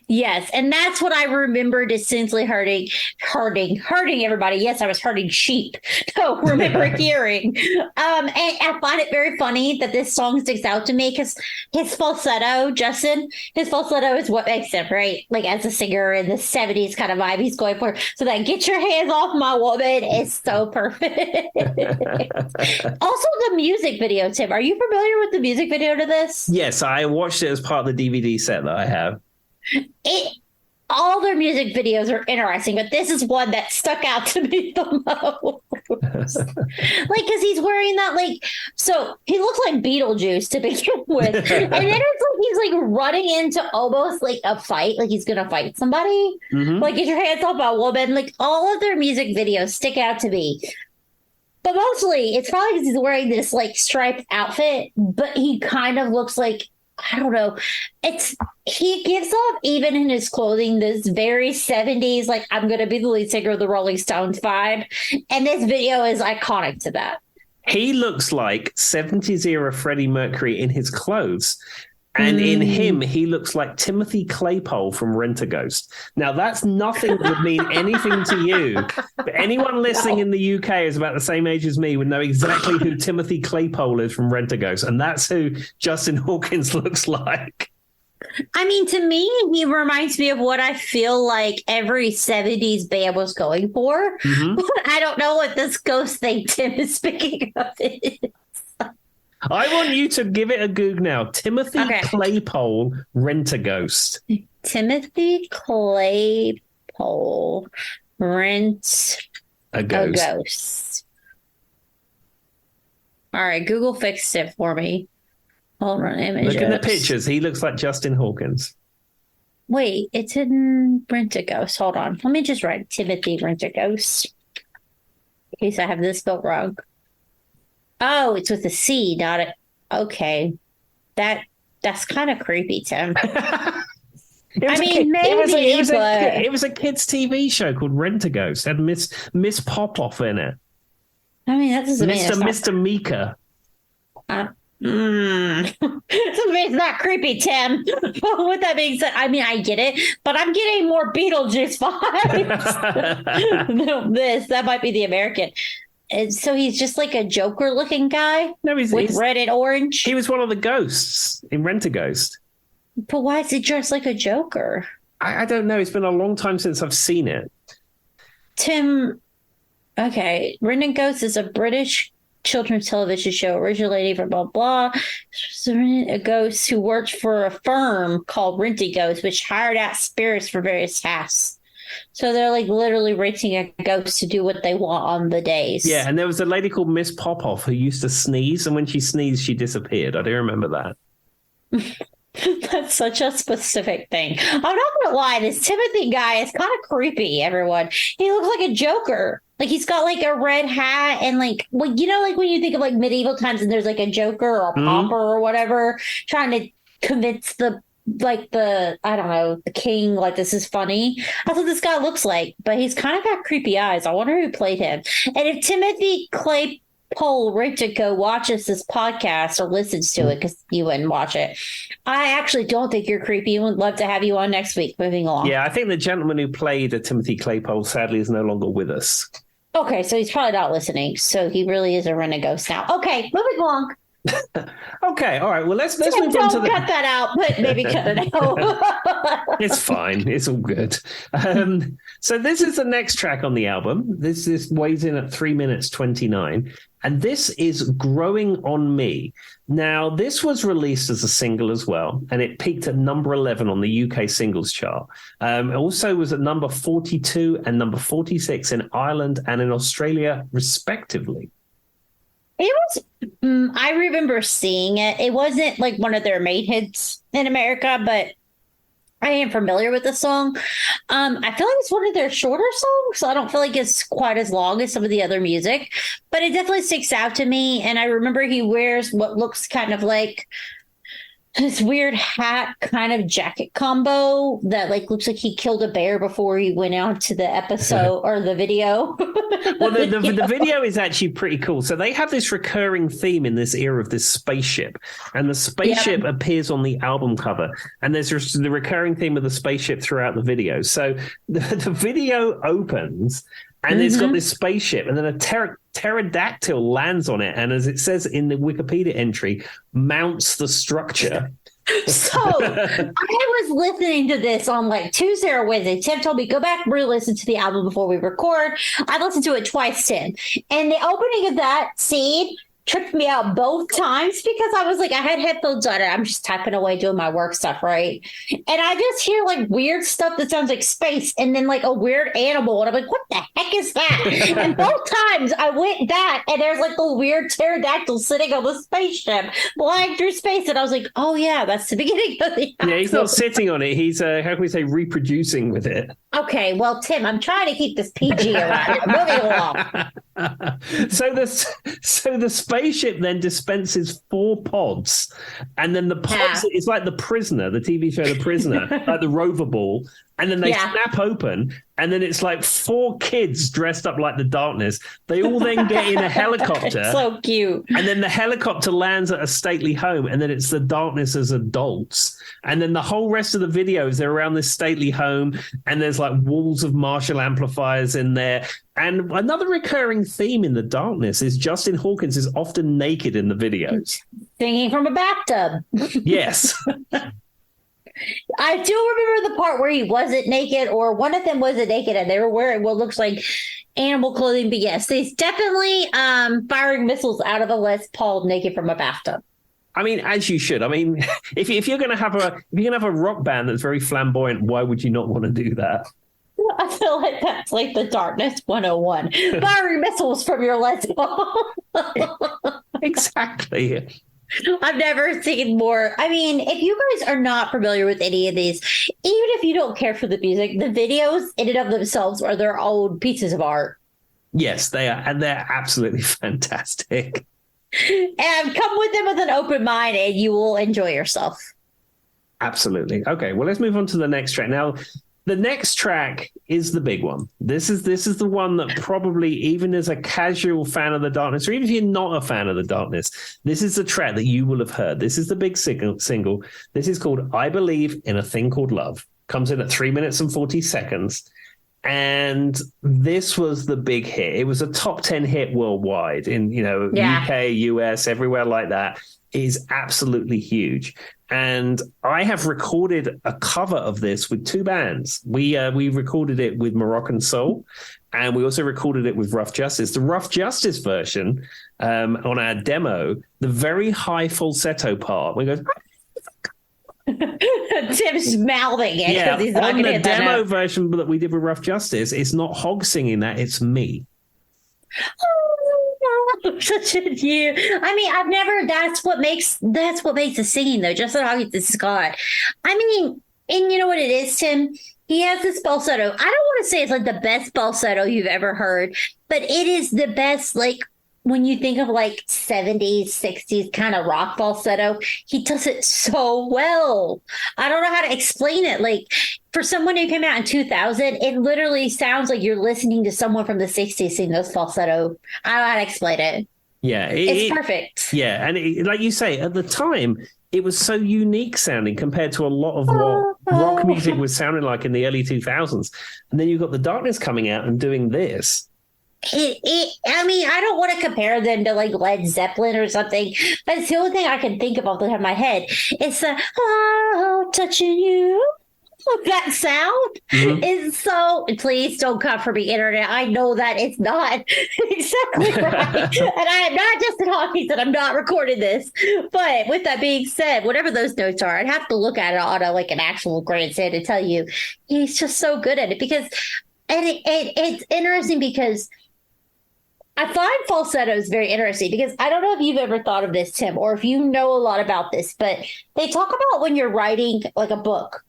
Yes, and that's what I remember distinctly hurting everybody. Yes, I was hurting sheep. No, remember hearing. And I find it very funny that this song sticks out to me because his falsetto, his falsetto is what makes him, right? Like as a singer in the 70s kind of vibe he's going for. So that Get Your Hands Off My Woman is so perfect. Also, the music video, Tim. Are you familiar with the music video to this? Yes, I watched it as part of the DVD set that I have. All their music videos are interesting, but this is one that stuck out to me the most. Like, because he's wearing that, like, so he looks like Beetlejuice to begin with. And then it's like he's like running into almost like a fight, like he's gonna fight somebody. Mm-hmm. Like, Get Your Hands Off My Woman. Like, all of their music videos stick out to me. But mostly, it's probably because he's wearing this like striped outfit, but he kind of looks like, I don't know. He gives off, even in his clothing, this very 70s, like, I'm going to be the lead singer of the Rolling Stones vibe. And this video is iconic to that. He looks like 70s era Freddie Mercury in his clothes. And in him, he looks like Timothy Claypole from Rentaghost. Now, that's nothing that would mean anything to you. But anyone listening in the UK is about the same age as me would know exactly who Timothy Claypole is from Rentaghost. And that's who Justin Hawkins looks like. I mean, to me, he reminds me of what I feel like every 70s band was going for. Mm-hmm. But I don't know what this ghost thing Tim is speaking of is. I want you to give it a Google now. Timothy Claypole, Rentaghost. Timothy Claypole, Rentaghost. All right, Google fixed it for me. Hold on, images. Look at the pictures. He looks like Justin Hawkins. Wait, it's in Rentaghost. Hold on. Let me just write Timothy Rentaghost. In case I have this spelled wrong. Oh, it's with a C, not a... Okay. That's kind of creepy, Tim. Maybe, it was a kids' TV show called Rentaghost. It had Miss Popoff in it. I mean, that doesn't mean Mr. Mika. It's not creepy, Tim. With that being said, I mean, I get it, but I'm getting more Beetlejuice vibes. That might be the American. And so he's just like a Joker-looking guy. No, he's red and orange. He was one of the ghosts in Rentaghost. But why is he dressed like a Joker? I don't know. It's been a long time since I've seen it. Tim, okay. Rentaghost is a British children's television show originating from blah, blah. A ghost who worked for a firm called Rentaghost, which hired out spirits for various tasks. So they're like literally renting a ghost to do what they want on the days. Yeah, and there was a lady called Miss Popoff who used to sneeze, and when she sneezed, she disappeared. I do remember that. That's such a specific thing. I'm not gonna lie, this Timothy guy is kind of creepy, everyone. He looks like a Joker. Like he's got like a red hat and like, well, you know, like when you think of like medieval times and there's like a Joker or a pauper or whatever trying to convince the I don't know, the king, like this is funny. That's what this guy looks like, but he's kind of got creepy eyes. I wonder who played him. And if Timothy Claypole Rentaghost watches this podcast or listens to it, because you wouldn't watch it, I actually don't think you're creepy and would love to have you on next week. Moving along. Yeah, I think the gentleman who played Timothy Claypole sadly is no longer with us. Okay, so he's probably not listening. So he really is a Rentaghost now. Okay, moving along. Okay, all right. Well, let's move on to Don't cut that out, but maybe cut it out. It's fine. It's all good. So this is the next track on the album. This weighs in at 3 minutes 29, and this is "Growing on Me." Now, this was released as a single as well, and it peaked at number 11 on the UK singles chart. It also was at number 42 and number 46 in Ireland and in Australia, respectively. It was, I remember seeing it. It wasn't like one of their main hits in America, but I am familiar with the song. I feel like it's one of their shorter songs, so I don't feel like it's quite as long as some of the other music, but it definitely sticks out to me. And I remember he wears what looks kind of like this weird hat kind of jacket combo that like looks like he killed a bear before he went out to the episode or the video. Well, the video is actually pretty cool. So they have this recurring theme in this era of this spaceship, and the spaceship appears on the album cover, and there's the recurring theme of the spaceship throughout the video. So the video opens, and it's got this spaceship, and then a pterodactyl lands on it, and as it says in the Wikipedia entry, mounts the structure. So I was listening to this on like Tuesday or Wednesday. Tim told me, go back and re-listen to the album before we record. I listened to it twice, Tim. And the opening of that scene tripped me out both times because I was like, I had headphones on and I'm just typing away doing my work stuff, right? And I just hear like weird stuff that sounds like space and then like a weird animal. And I'm like, what the heck is that? And both times I went that and there's like a weird pterodactyl sitting on the spaceship flying through space. And I was like, oh yeah, that's the beginning of the album. Yeah, he's not sitting on it. He's, how can we say, reproducing with it. Okay, well, Tim, I'm trying to keep this PG around here. Moving along. So the spaceship then dispenses 4 pods, and then the pods it's like The Prisoner, the TV show The Prisoner, like the rover ball, and then they snap open, and then it's like 4 kids dressed up like the Darkness. They all then get in a helicopter. It's so cute. And then the helicopter lands at a stately home, and then it's the Darkness as adults. And then the whole rest of the video is they're around this stately home, and there's like walls of Marshall amplifiers in there. And another recurring theme in the Darkness is Justin Hawkins is often naked in the videos. Singing from a bathtub. Yes. I do remember the part where he wasn't naked, or one of them wasn't naked, and they were wearing what looks like animal clothing. But yes, he's definitely firing missiles out of a Les Paul naked from a bathtub. I mean, as you should. I mean, if you're going to have a rock band that's very flamboyant, why would you not want to do that? I feel like that's like the Darkness 101. Firing missiles from your Les Paul. Exactly. I've never seen more. I mean, if you guys are not familiar with any of these, even if you don't care for the music, the videos in and of themselves are their own pieces of art. Yes, they are. And they're absolutely fantastic. And come with them with an open mind and you will enjoy yourself. Absolutely. Okay, well, let's move on to the next track. Now, the next track is the big one. This is the one that probably, even as a casual fan of the Darkness, or even if you're not a fan of the Darkness, this is the track that you will have heard. This is the big single. This is called "I Believe in a Thing Called Love." Comes in at 3 minutes and 40 seconds. And this was the big hit. It was a top 10 hit worldwide in, UK, US, everywhere like that. It is absolutely huge. And I have recorded a cover of this with 2 bands. We recorded it with Moroccan Soul, and we also recorded it with Rough Justice. The Rough Justice version on our demo, the very high falsetto part, we go... Tim's mouthing it. Yeah, he's not on the demo out. version that we did with Rough Justice, it's not Hog singing that, it's me. Such a you. I mean, I've never. That's what makes the singing though. Just like how this Scott. I mean, and you know what it is, Tim. He has this falsetto. I don't want to say it's like the best falsetto you've ever heard, but it is the best. Like when you think of like 70s, 60s kind of rock falsetto, he does it so well. I don't know how to explain it. Like for someone who came out in 2000, it literally sounds like you're listening to someone from the 60s sing those falsetto. I don't know how to explain it. Yeah. It's perfect. Yeah. And like you say, at the time, it was so unique sounding compared to a lot of what rock music was sounding like in the early 2000s. And then you've got the Darkness coming out and doing this. I mean, I don't want to compare them to like Led Zeppelin or something, but it's the only thing I can think of off the top of my head. It's the oh, touching you. That sound is so. Please don't come for me, internet. I know that it's not exactly right, and I am not Justin Hawkins, and I'm not recording this. But with that being said, whatever those notes are, I'd have to look at it on a like an actual grandstand to tell you he's just so good at it because, and it's interesting because I find falsettos very interesting because I don't know if you've ever thought of this, Tim, or if you know a lot about this, but they talk about when you're writing like a book,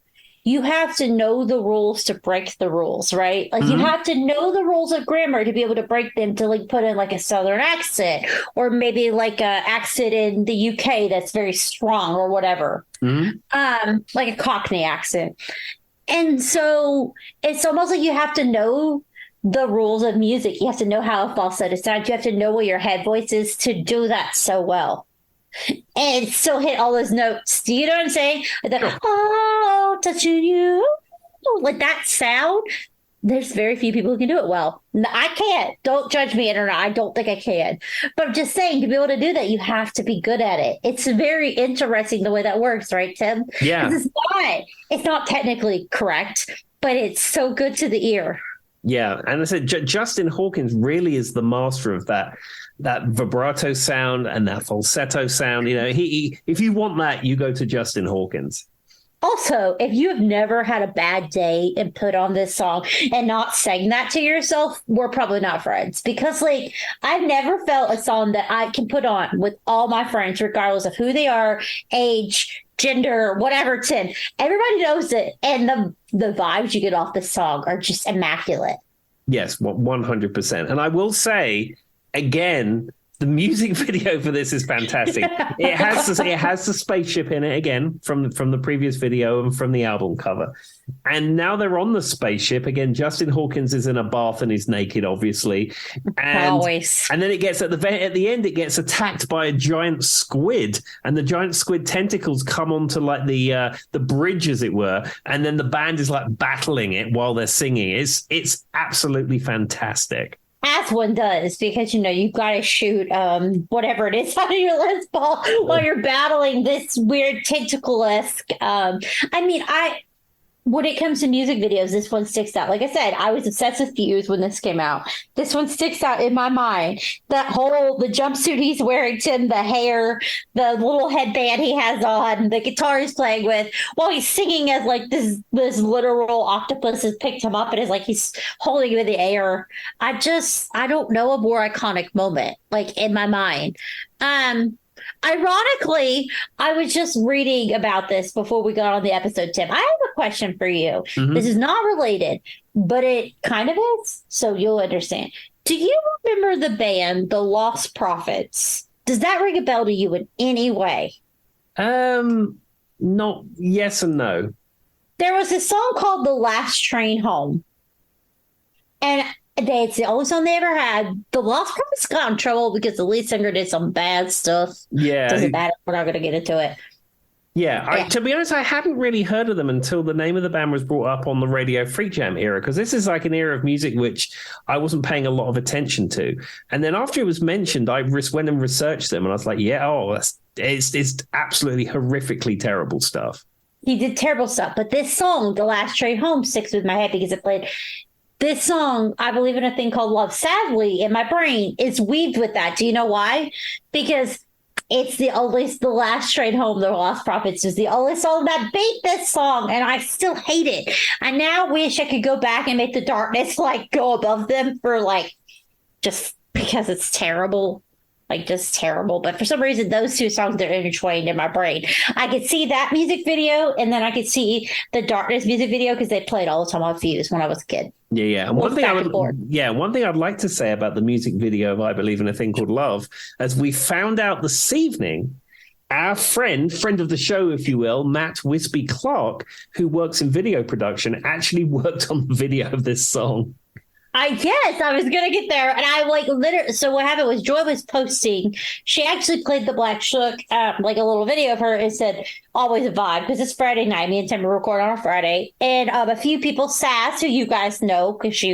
you have to know the rules to break the rules, right? Like you have to know the rules of grammar to be able to break them to like put in like a Southern accent or maybe like a accent in the UK that's very strong or whatever, like a Cockney accent. And so it's almost like you have to know the rules of music. You have to know how a falsetto sounds. You have to know what your head voice is to do that so well. And still hit all those notes. Do you know what I'm saying? The, oh, touching you. Like that sound. There's very few people who can do it well. I can't. Don't judge me, internet. I don't think I can. But I'm just saying, to be able to do that, you have to be good at it. It's very interesting the way that works, right, Tim? Yeah. It's not technically correct, but it's so good to the ear. Yeah, and I said Justin Hawkins really is the master of that vibrato sound and that falsetto sound. You know, he if you want that, you go to Justin Hawkins. Also, if you have never had a bad day and put on this song and not sang that to yourself, we're probably not friends. Because, like, I've never felt a song that I can put on with all my friends, regardless of who they are, age, gender, whatever, Tim. Everybody knows it. And the vibes you get off the song are just immaculate. Yes, 100%. And I will say, again, the music video for this is fantastic. It has the spaceship in it again from the previous video and from the album cover. And now they're on the spaceship again. Justin Hawkins is in a bath and he's naked, obviously. And, always. And then it gets at the end, it gets attacked by a giant squid, and the giant squid tentacles come onto like the bridge, as it were. And then the band is like battling it while they're singing. It's absolutely fantastic. As one does, because, you know, you've got to shoot whatever it is out of your Les Paul while you're battling this weird tentacle-esque. When it comes to music videos, this one sticks out. Like I said, I was obsessed with Fuse when this came out. This one sticks out in my mind. The jumpsuit he's wearing, Tim, the hair, the little headband he has on, the guitar he's playing with, while he's singing as like this literal octopus has picked him up and is like he's holding him in the air. I don't know a more iconic moment, like in my mind. Ironically, I was just reading about this before we got on the episode, Tim. I have a question for you. This is not related, but it kind of is, so you'll understand. Do you remember the band, The Lost Prophets? Does that ring a bell to you in any way? Not yes and no. There was a song called The Last Train Home. And it's the only song they ever had. The Lost Prophets got in trouble because the lead singer did some bad stuff. Yeah. Doesn't matter. We're not going to get into it. Yeah. To be honest, I hadn't really heard of them until the name of the band was brought up on the Radio Freak Jam era, because this is like an era of music which I wasn't paying a lot of attention to. And then after it was mentioned, I went and researched them, and I was like, it's absolutely horrifically terrible stuff. He did terrible stuff. But this song, The Last Train Home, sticks with my head because it played... This song, I believe in a thing called Love, sadly, in my brain, is weaved with that. Do you know why? Because it's the Last Train Home, The Lost Prophets is the only song that beat this song, and I still hate it. I now wish I could go back and make The Darkness like go above them for like just because it's terrible. Like just terrible. But for some reason, those two songs are intertwined in my brain. I could see that music video, and then I could see the Darkness music video because they played all the time on Fuse when I was a kid. Yeah. And one thing I'd like to say about the music video of I Believe in a Thing Called Love, as we found out this evening, our friend of the show, if you will, Matt Wispy Clark, who works in video production, actually worked on the video of this song. Yes, I was gonna get there, and I like literally. So what happened was Joy was posting. She actually played the Black Shuck, like a little video of her, and said, "Always a vibe," because it's Friday night. Me and Tim record on a Friday, and a few people, Sass, who you guys know, because she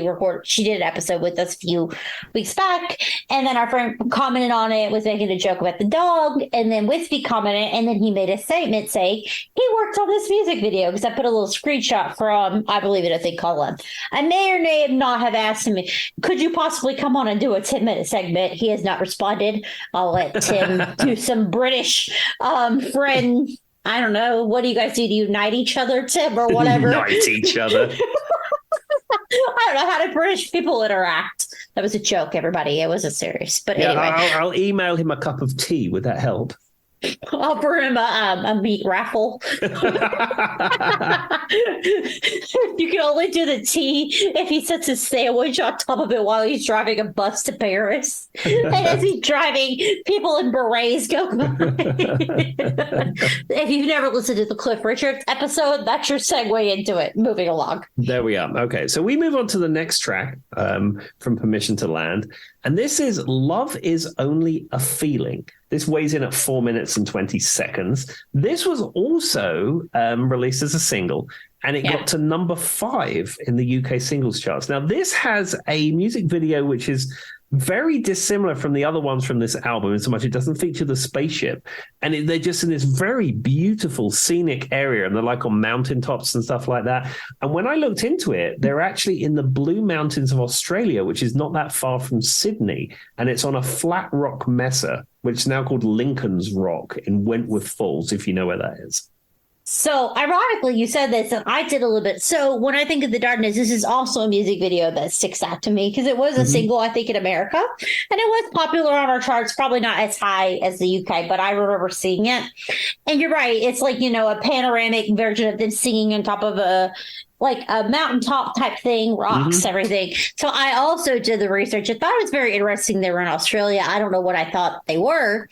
did an episode with us a few weeks back, and then our friend commented on it, was making a joke about the dog, and then Wispy commented, and then he made a statement saying he worked on this music video because I put a little screenshot from, I believe it, I think, Colin. I may or may not have asked him, could you possibly come on and do a 10-minute segment? He has not responded. I'll let Tim do some British friend. I don't know. What do you guys do to unite each other, Tim, or whatever? Unite each other. I don't know how do British people interact. That was a joke, everybody. It wasn't serious. But yeah, anyway. I'll email him a cup of tea. Would that help? I'll bring him a meat raffle. You can only do the tea if he sets his sandwich on top of it while he's driving a bus to Paris. And as he's driving, people in berets go by. If you've never listened to the Cliff Richards episode, that's your segue into it. Moving along. There we are. Okay, so we move on to the next track from Permission to Land. And this is Love Is Only a Feeling. This weighs in at 4 minutes and 20 seconds. This was also released as a single, and it got to number 5 in the UK singles charts. Now, this has a music video which is very dissimilar from the other ones from this album in so much it doesn't feature the spaceship. And they're just in this very beautiful scenic area, and they're like on mountaintops and stuff like that. And when I looked into it, they're actually in the Blue Mountains of Australia, which is not that far from Sydney. And it's on a flat rock mesa, which is now called Lincoln's Rock in Wentworth Falls, if you know where that is. So, ironically, you said this, and I did a little bit. So, when I think of The Darkness, this is also a music video that sticks out to me because it was a single, I think, in America. And it was popular on our charts, probably not as high as the UK, but I remember seeing it. And you're right. It's like, a panoramic version of them singing on top of a mountaintop type thing, rocks, everything. So I also did the research. I thought it was very interesting they were in Australia. I don't know what I thought they were.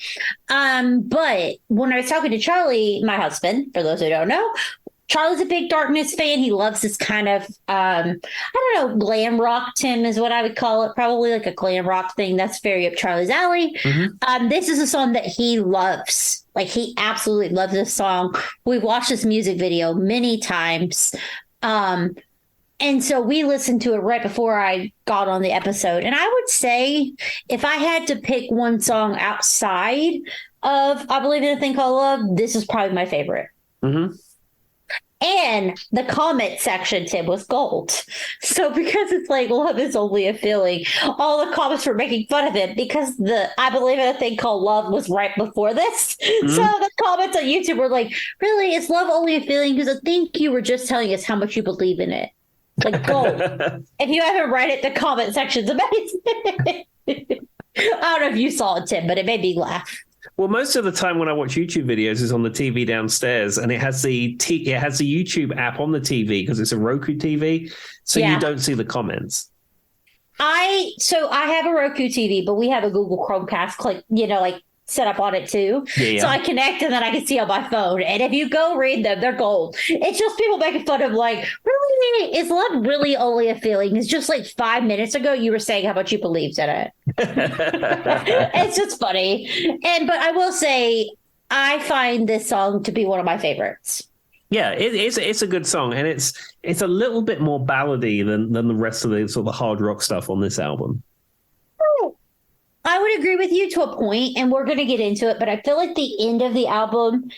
But when I was talking to Charlie, my husband, for those who don't know, Charlie's a big Darkness fan. He loves this kind of, I don't know, glam rock, Tim, is what I would call it. Probably like a glam rock thing. That's very up Charlie's alley. This is a song that he loves. Like, he absolutely loves this song. We've watched this music video many times. And so we listened to it right before I got on the episode. And I would say if I had to pick one song outside of I Believe in a Thing Called Love, this is probably my favorite. And the comment section, Tim, was gold. So because it's like love is only a feeling, all the comments were making fun of it because the I Believe in a Thing Called Love was right before this. So the comments on YouTube were like, really, is love only a feeling? Because I think you were just telling us how much you believe in it. Like gold. If you haven't read it, the comment section's amazing. I don't know if you saw it, Tim, but it made me laugh. Well, most of the time when I watch YouTube videos is on the TV downstairs, and it has the YouTube app on the TV because it's a Roku TV, so you don't see the comments. I have a Roku TV, but we have a Google Chromecast, set up on it too. So I connect and then I can see on my phone. And if you go read them, they're gold. It's just people making fun of really, is love really only a feeling? It's just like 5 minutes ago you were saying how much you believed in it. It's just funny. But I will say I find this song to be one of my favorites. Yeah, it's a good song, and it's a little bit more ballady than the rest of the sort of hard rock stuff on this album. I would agree with you to a point, and we're going to get into it, but I feel like the end of the album,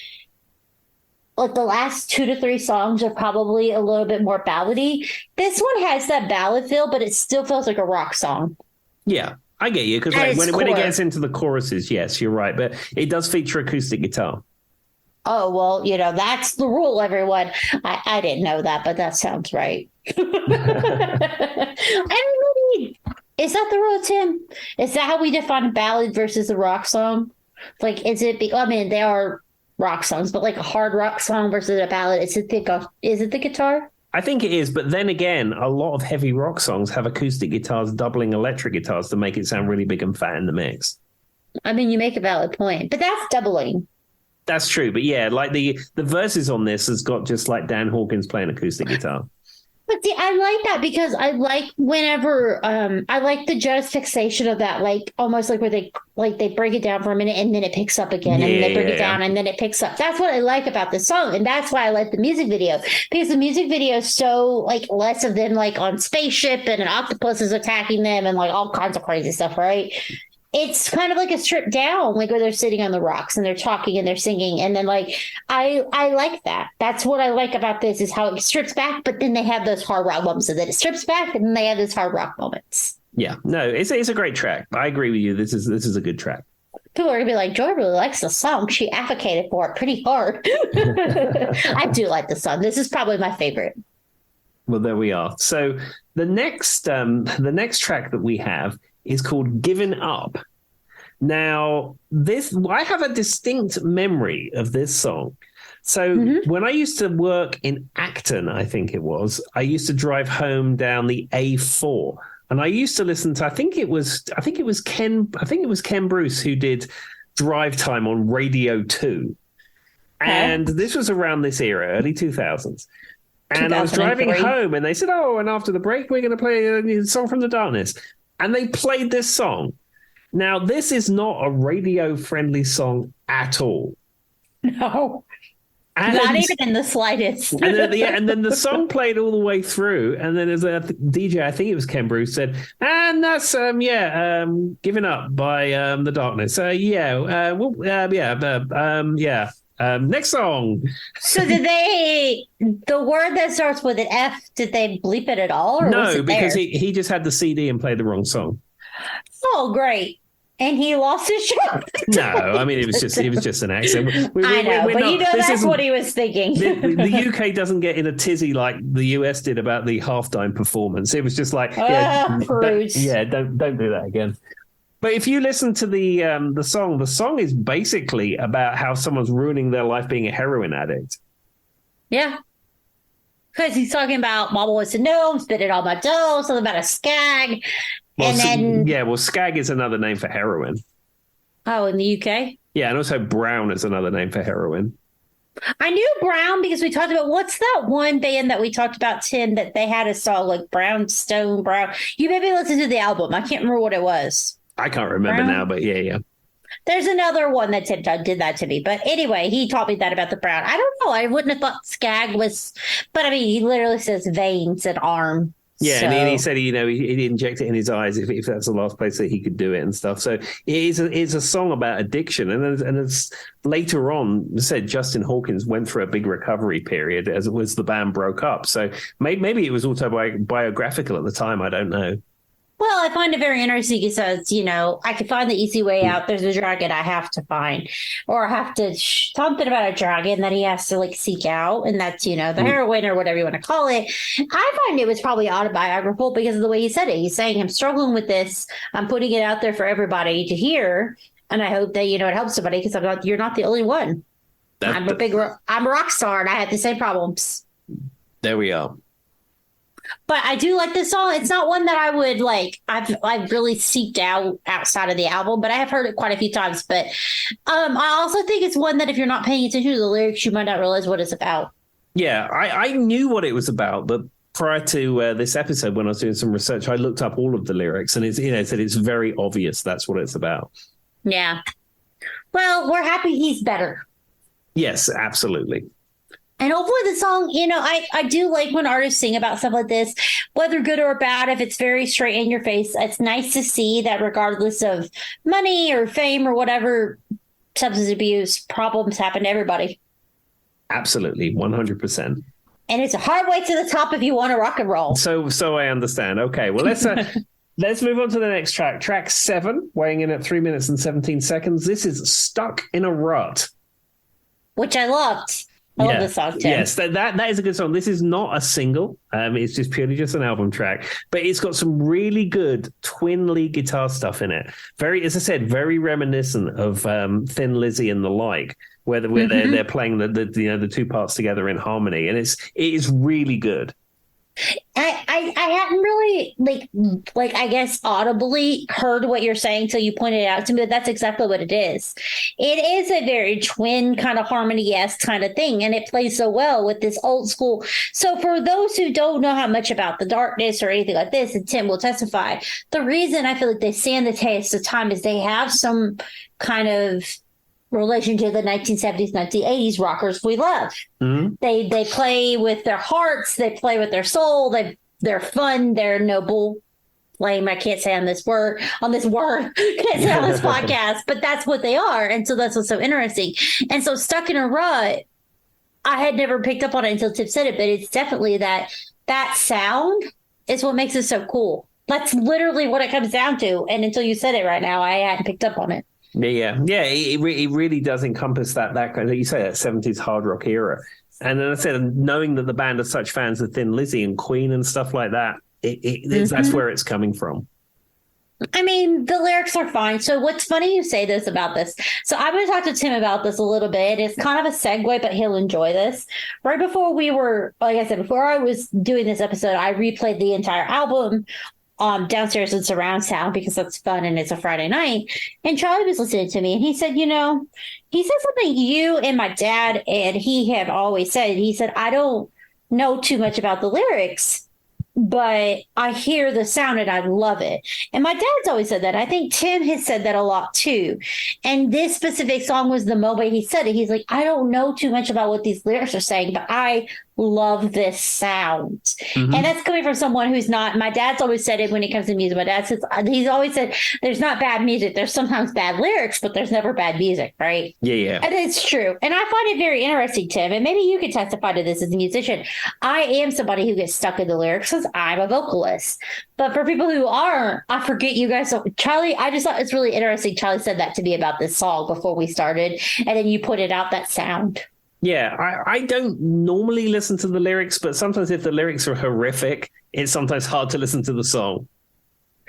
like the last 2 to 3 songs are probably a little bit more ballady. This one has that ballad feel, but it still feels like a rock song. Yeah, I get you, because when it gets into the choruses, yes, you're right, but it does feature acoustic guitar. Oh, well, that's the rule, everyone. I didn't know that, but that sounds right. Is that the rule, Tim? Is that how we define a ballad versus a rock song? Like, they are rock songs, but like a hard rock song versus a ballad, is it the guitar? I think it is, but then again, a lot of heavy rock songs have acoustic guitars doubling electric guitars to make it sound really big and fat in the mix. I mean, you make a valid point, but that's doubling. That's true, but yeah, like the verses on this has got just like Dan Hawkins playing acoustic guitar. But see, I like that because I like whenever I like the just fixation of that, like almost like where they break it down for a minute and then it picks up again, and then they break it down and then it picks up. That's what I like about the song, and that's why I like the music video, because the music video is so like less of them like on spaceship and an octopus is attacking them and like all kinds of crazy stuff, right? It's kind of like a stripped down, like where they're sitting on the rocks and they're talking and they're singing. And then like I like that. That's what I like about this, is how it strips back, but then they have those hard rock moments, and then it strips back and then they have those hard rock moments. Yeah, no, it's a great track. I agree with you. This is a good track. People are gonna be like, Joy really likes the song. She advocated for it pretty hard. I do like the song. This is probably my favorite. Well, there we are. So the next track that we have is called Given Up. Now, I have a distinct memory of this song. So when I used to work in Acton, I think it was, I used to drive home down the A4, and I used to listen to, I think it was Ken Bruce who did Drive Time on Radio 2. And this was around this era, early 2000s. And I was driving home and they said, oh, and after the break, we're going to play a song from the darkness. And they played this song. Now, this is not a radio-friendly song at all. No. Not even in the slightest. and then the song played all the way through. And then as a DJ, I think it was Ken Bruce, said, and that's, Giving Up by The Darkness. Next song. So the word that starts with an F, did they bleep it at all? Or no, because he just had the CD and played the wrong song. Oh, great. And he lost his job. No, I mean, it was just an accident. I know, but that's what he was thinking. The UK doesn't get in a tizzy like the US did about the halftime performance. It was just like, don't do that again. But if you listen to the song is basically about how someone's ruining their life being a heroin addict. Yeah. Because he's talking about mama wants to know, spit it on my dough, something about a skag. Well, skag is another name for heroin. Oh, in the UK? Yeah, and also brown is another name for heroin. I knew Brown because we talked about, what's that one band that we talked about, Tim, that they had a song like Brownstone Brown. You maybe listened to the album. I can't remember what it was. I can't remember now, but yeah. There's another one that Tim did that to me. But anyway, he taught me that about the Brown. I don't know. I wouldn't have thought skag was, but I mean, he literally says veins and arm. Yeah, so. And he said, he'd inject it in his eyes if that's the last place that he could do it and stuff. So it's a song about addiction. And as later on said, Justin Hawkins went through a big recovery period as the band broke up. So maybe it was autobiographical at the time. I don't know. Well, I find it very interesting because, I can find the easy way out. There's a dragon I have to find, or I have to something about a dragon that he has to like seek out. And that's, the heroine or whatever you want to call it. I find it was probably autobiographical because of the way he said it. He's saying, I'm struggling with this. I'm putting it out there for everybody to hear. And I hope that, it helps somebody because you're not the only one. I'm a rock star and I had the same problems. There we are. But I do like this song. It's not one that I would like. I've really seeked out outside of the album, but I have heard it quite a few times. But I also think it's one that if you're not paying attention to the lyrics, you might not realize what it's about. Yeah, I knew what it was about, but prior to this episode, when I was doing some research, I looked up all of the lyrics, and it's very obvious that's what it's about. Yeah. Well, we're happy he's better. Yes, absolutely. And hopefully the song, I do like when artists sing about stuff like this, whether good or bad, if it's very straight in your face. It's nice to see that regardless of money or fame or whatever, substance abuse problems happen to everybody. Absolutely, 100%. And it's a hard way to the top if you want to rock and roll. So I understand. Okay, well, let's move on to the next track. Track 7, weighing in at 3 minutes and 17 seconds. This is Stuck in a Rut. Which I loved. I love this song, Tim. Yes, that is a good song. This is not a single. It's just purely just an album track. But it's got some really good twin lead guitar stuff in it. Very, as I said, very reminiscent of Thin Lizzy and the like, where they're playing the two parts together in harmony. And it is really good. I hadn't really like I guess audibly heard what you're saying till you pointed it out to me, but that's exactly what it is. It is a very twin kind of harmony-esque kind of thing, and it plays so well with this old school. So for those who don't know how much about the darkness or anything like this, and Tim will testify, the reason I feel like they stand the test of time is they have some kind of relation to the 1970s, 1980s rockers we love. Mm-hmm. They play with their hearts, they play with their soul, they're fun, they're noble. Lame, I can't say on this word, can't say on this podcast, but that's what they are. And so that's what's so interesting. And so Stuck in a Rut, I had never picked up on it until Tip said it, but it's definitely that sound is what makes it so cool. That's literally what it comes down to. And until you said it right now, I hadn't picked up on it. Yeah. It really does encompass that kind of, you say, that 70s hard rock era. And then I said, knowing that the band are such fans of Thin Lizzy and Queen and stuff like that, that's where it's coming from. I mean, the lyrics are fine. So what's funny you say this about this. So I'm going to talk to Tim about this a little bit. It's kind of a segue, but he'll enjoy this. Right before before I was doing this episode, I replayed the entire album downstairs in surround sound because that's fun and it's a Friday night. And Charlie was listening to me and he said, he said something you and my dad and he have always said. He said, I don't know too much about the lyrics, but I hear the sound and I love it. And my dad's always said that. I think Tim has said that a lot too. And this specific song was the moment he said it. He's like, I don't know too much about what these lyrics are saying, but I love this sound. Mm-hmm. And that's coming from someone who's not, my dad's always said it when it comes to music. My dad says, he's always said, there's not bad music. There's sometimes bad lyrics, but there's never bad music, right? Yeah. And it's true. And I find it very interesting, Tim, and maybe you could testify to this as a musician. I am somebody who gets stuck in the lyrics because I'm a vocalist. But for people who aren't, I forget you guys. So Charlie, I just thought it's really interesting. Charlie said that to me about this song before we started. And then you put it out, that sound. Yeah, I don't normally listen to the lyrics, but sometimes if the lyrics are horrific, it's sometimes hard to listen to the song.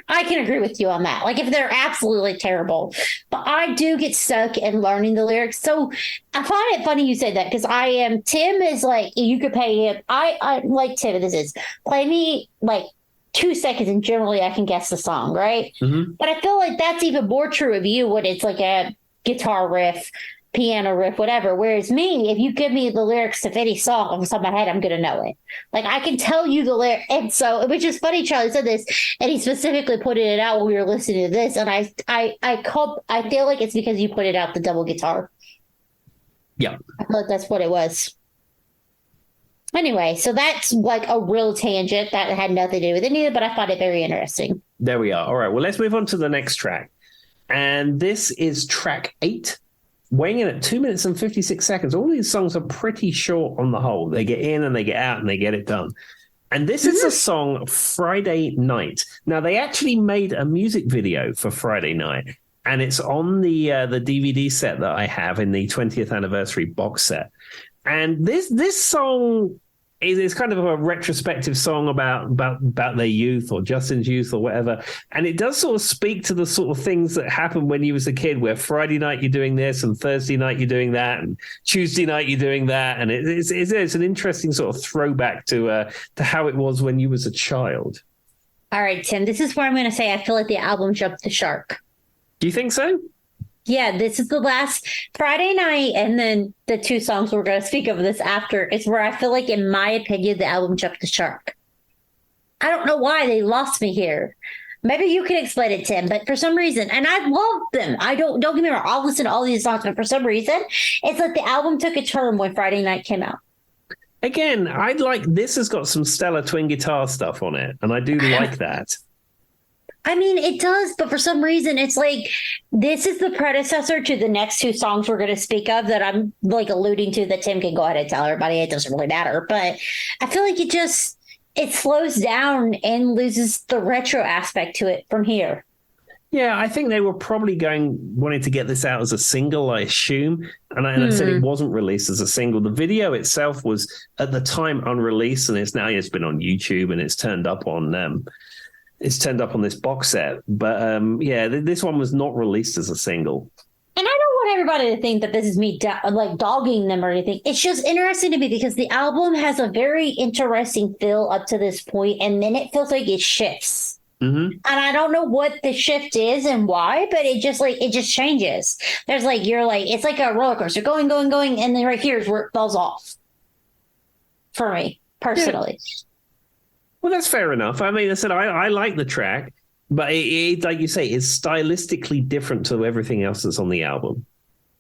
I can agree with you on that. Like if they're absolutely terrible, but I do get stuck in learning the lyrics. So I find it funny you say that because Tim is like, you could pay him. I like Tim, this is play me like 2 seconds and generally I can guess the song, right? Mm-hmm. But I feel like that's even more true of you when it's like a guitar riff, piano riff, whatever. Whereas me, if you give me the lyrics to any song off the top of my head, I'm going to know it. Like I can tell you the lyric. And so, which is funny, Charlie said this, and he specifically pointed it out when we were listening to this. And I feel like it's because you pointed out the double guitar. Yeah. I feel like that's what it was. Anyway, so that's like a real tangent that had nothing to do with it either, but I find it very interesting. There we are. All right. Well, let's move on to the next track. And this is track 8. Weighing in at 2 minutes and 56 seconds. All these songs are pretty short on the whole. They get in and they get out and they get it done. And this is the song Friday Night. Now, they actually made a music video for Friday Night, and it's on the DVD set that I have in the 20th anniversary box set. And this song is kind of a retrospective song about their youth or Justin's youth or whatever. And it does sort of speak to the sort of things that happened when you was a kid, where Friday night you're doing this and Thursday night you're doing that and Tuesday night you're doing that. And it's an interesting sort of throwback to how it was when you was a child. All right, Tim, this is where I'm going to say I feel like the album jumped the shark. Do you think so? Yeah, this is the last Friday Night, and then the 2 songs we're going to speak of this after. It's where I feel like, in my opinion, the album jumped the shark. I don't know why they lost me here. Maybe you can explain it, Tim, but for some reason, and I love them. Don't get me wrong, I'll listen to all these songs, but for some reason, it's like the album took a turn when Friday Night came out. Again, this has got some stellar twin guitar stuff on it, and I do like that. I mean, it does, but for some reason, it's like this is the predecessor to the next 2 songs we're going to speak of that I'm like alluding to, that Tim can go ahead and tell everybody. It doesn't really matter, but I feel like it slows down and loses the retro aspect to it from here. Yeah, I think they were probably wanting to get this out as a single, I assume. And I said it wasn't released as a single. The video itself was at the time unreleased, and it's been on YouTube and it's turned up on this box set. But this one was not released as a single. And I don't want everybody to think that this is me like dogging them or anything. It's just interesting to me because the album has a very interesting feel up to this point, and then it feels like it shifts. Mm-hmm. And I don't know what the shift is and why, but it just changes. There's like it's like a roller coaster going, and then right here is where it falls off. For me personally. Yeah. Well, that's fair enough. I mean, I said I like the track, but it, like you say, it's stylistically different to everything else that's on the album.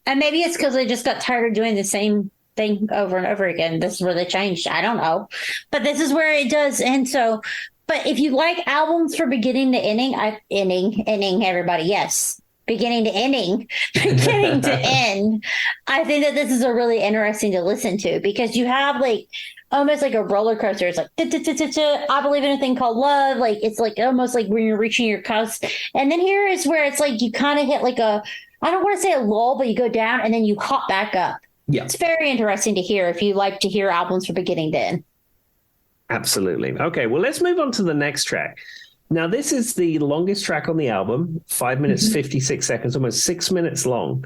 And maybe it's because I just got tired of doing the same thing over and over again. This is where they changed. I don't know, but this is where it does. And so. But if you like albums from beginning to ending, ending, everybody, yes. Beginning to ending, beginning to end. I think that this is a really interesting to listen to because you have like almost like a roller coaster. It's like, I believe in a thing called love. Like, it's like almost like when you're reaching your cusp. And then here is where it's like you kind of hit like I don't want to say a lull, but you go down and then you hop back up. Yeah. It's very interesting to hear if you like to hear albums from beginning to end. Absolutely. Okay, well, let's move on to the next track. Now, this is the longest track on the album, 5 minutes, 56 seconds, almost 6 minutes long.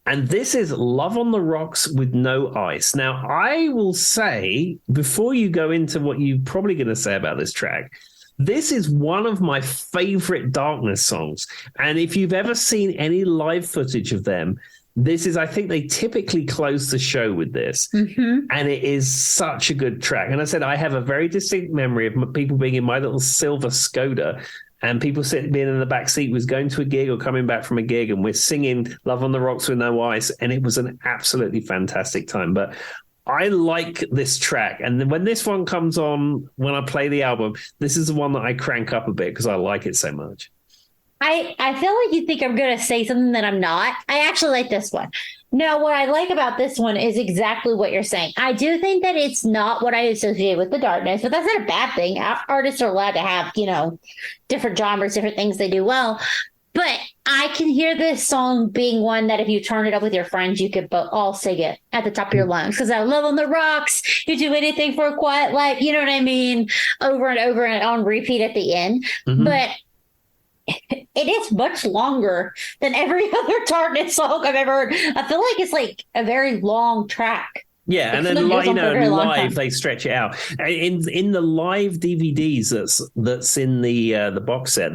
And this is Love on the Rocks with No Ice. Now, I will say, before you go into what you're probably going to say about this track, this is one of my favorite Darkness songs. And if you've ever seen any live footage of them, this is, I think they typically close the show with this. Mm-hmm. And it is such a good track. And I said, I have a very distinct memory of people being in my little silver Skoda and people being in the back seat, was going to a gig or coming back from a gig, and we're singing Love on the Rocks with No Ice. And it was an absolutely fantastic time. But I like this track. And then when this one comes on, when I play the album, this is the one that I crank up a bit because I like it so much. I feel like you think I'm going to say something that I'm not. I actually like this one. No, what I like about this one is exactly what you're saying. I do think that it's not what I associate with the Darkness, but that's not a bad thing. Artists are allowed to have, different genres, different things they do well. But I can hear this song being one that if you turn it up with your friends, you could all sing it at the top of your lungs. Because I love on the rocks. You do anything for a quiet life. You know what I mean? Over and over and on repeat at the end. Mm-hmm. But it is much longer than every other Darkness song I've ever heard. I feel like it's like a very long track. Yeah, and then live they stretch it out. In the live DVDs that's in the box set.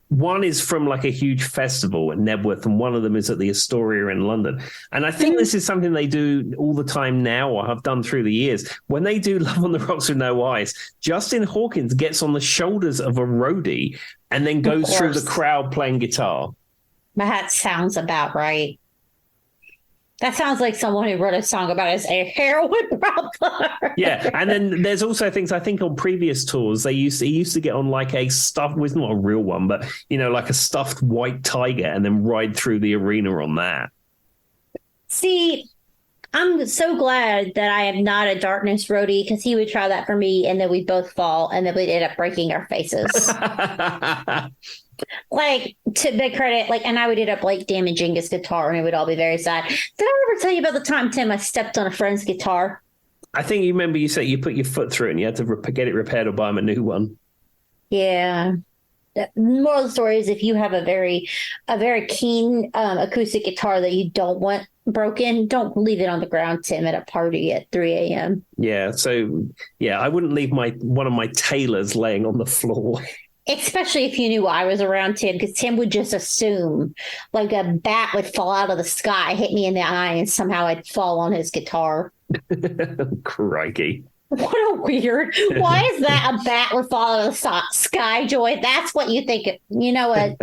One is from like a huge festival at Nebworth, and one of them is at the Astoria in London. And I think this is something they do all the time now, or have done through the years. When they do Love on the Rocks with No Ice, Justin Hawkins gets on the shoulders of a roadie and then goes through the crowd playing guitar. That sounds about right. That sounds like someone who wrote a song about his heroin problem. Yeah, and then there's also things I think on previous tours he used to get on like a stuffed, well, it's not a real one, but like a stuffed white tiger and then ride through the arena on that. See, I'm so glad that I am not a Darkness roadie because he would try that for me and then we'd both fall and then we'd end up breaking our faces. Like, to big credit, and I would end up damaging his guitar and it would all be very sad. Did I ever tell you about the time, Tim, I stepped on a friend's guitar? I think you remember you said you put your foot through it and you had to get it repaired or buy him a new one. Yeah. The moral of the story is if you have a very keen acoustic guitar that you don't want broken, don't leave it on the ground, Tim, at a party at 3 a.m. Yeah. So, yeah, I wouldn't leave one of my tailors laying on the floor. Especially if you knew I was around Tim, because Tim would just assume like a bat would fall out of the sky, hit me in the eye, and somehow I'd fall on his guitar. Crikey. What a weird. Why is that a bat would fall out of the sky, Joy? That's what you think. You know what?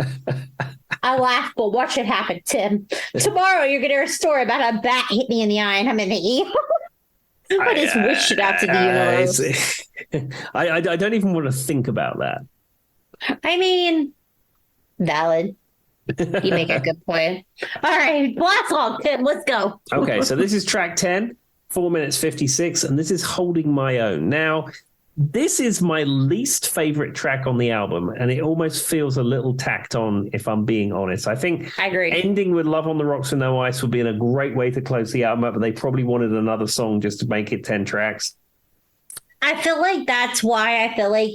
I laugh, but watch it happen, Tim. Tomorrow you're going to hear a story about a bat hit me in the eye and I'm in the ER. I just wish it out to the universe. I don't even want to think about that. I mean, valid. You make a good point. All right, last song, Tim. Let's go. Okay, so this is track 10, 4 minutes 56, and this is Holding My Own. Now, this is my least favorite track on the album, and it almost feels a little tacked on, if I'm being honest. I agree. Ending with Love on the Rocks with No Ice would be a great way to close the album up, but they probably wanted another song just to make it 10 tracks. I feel like that's why I feel like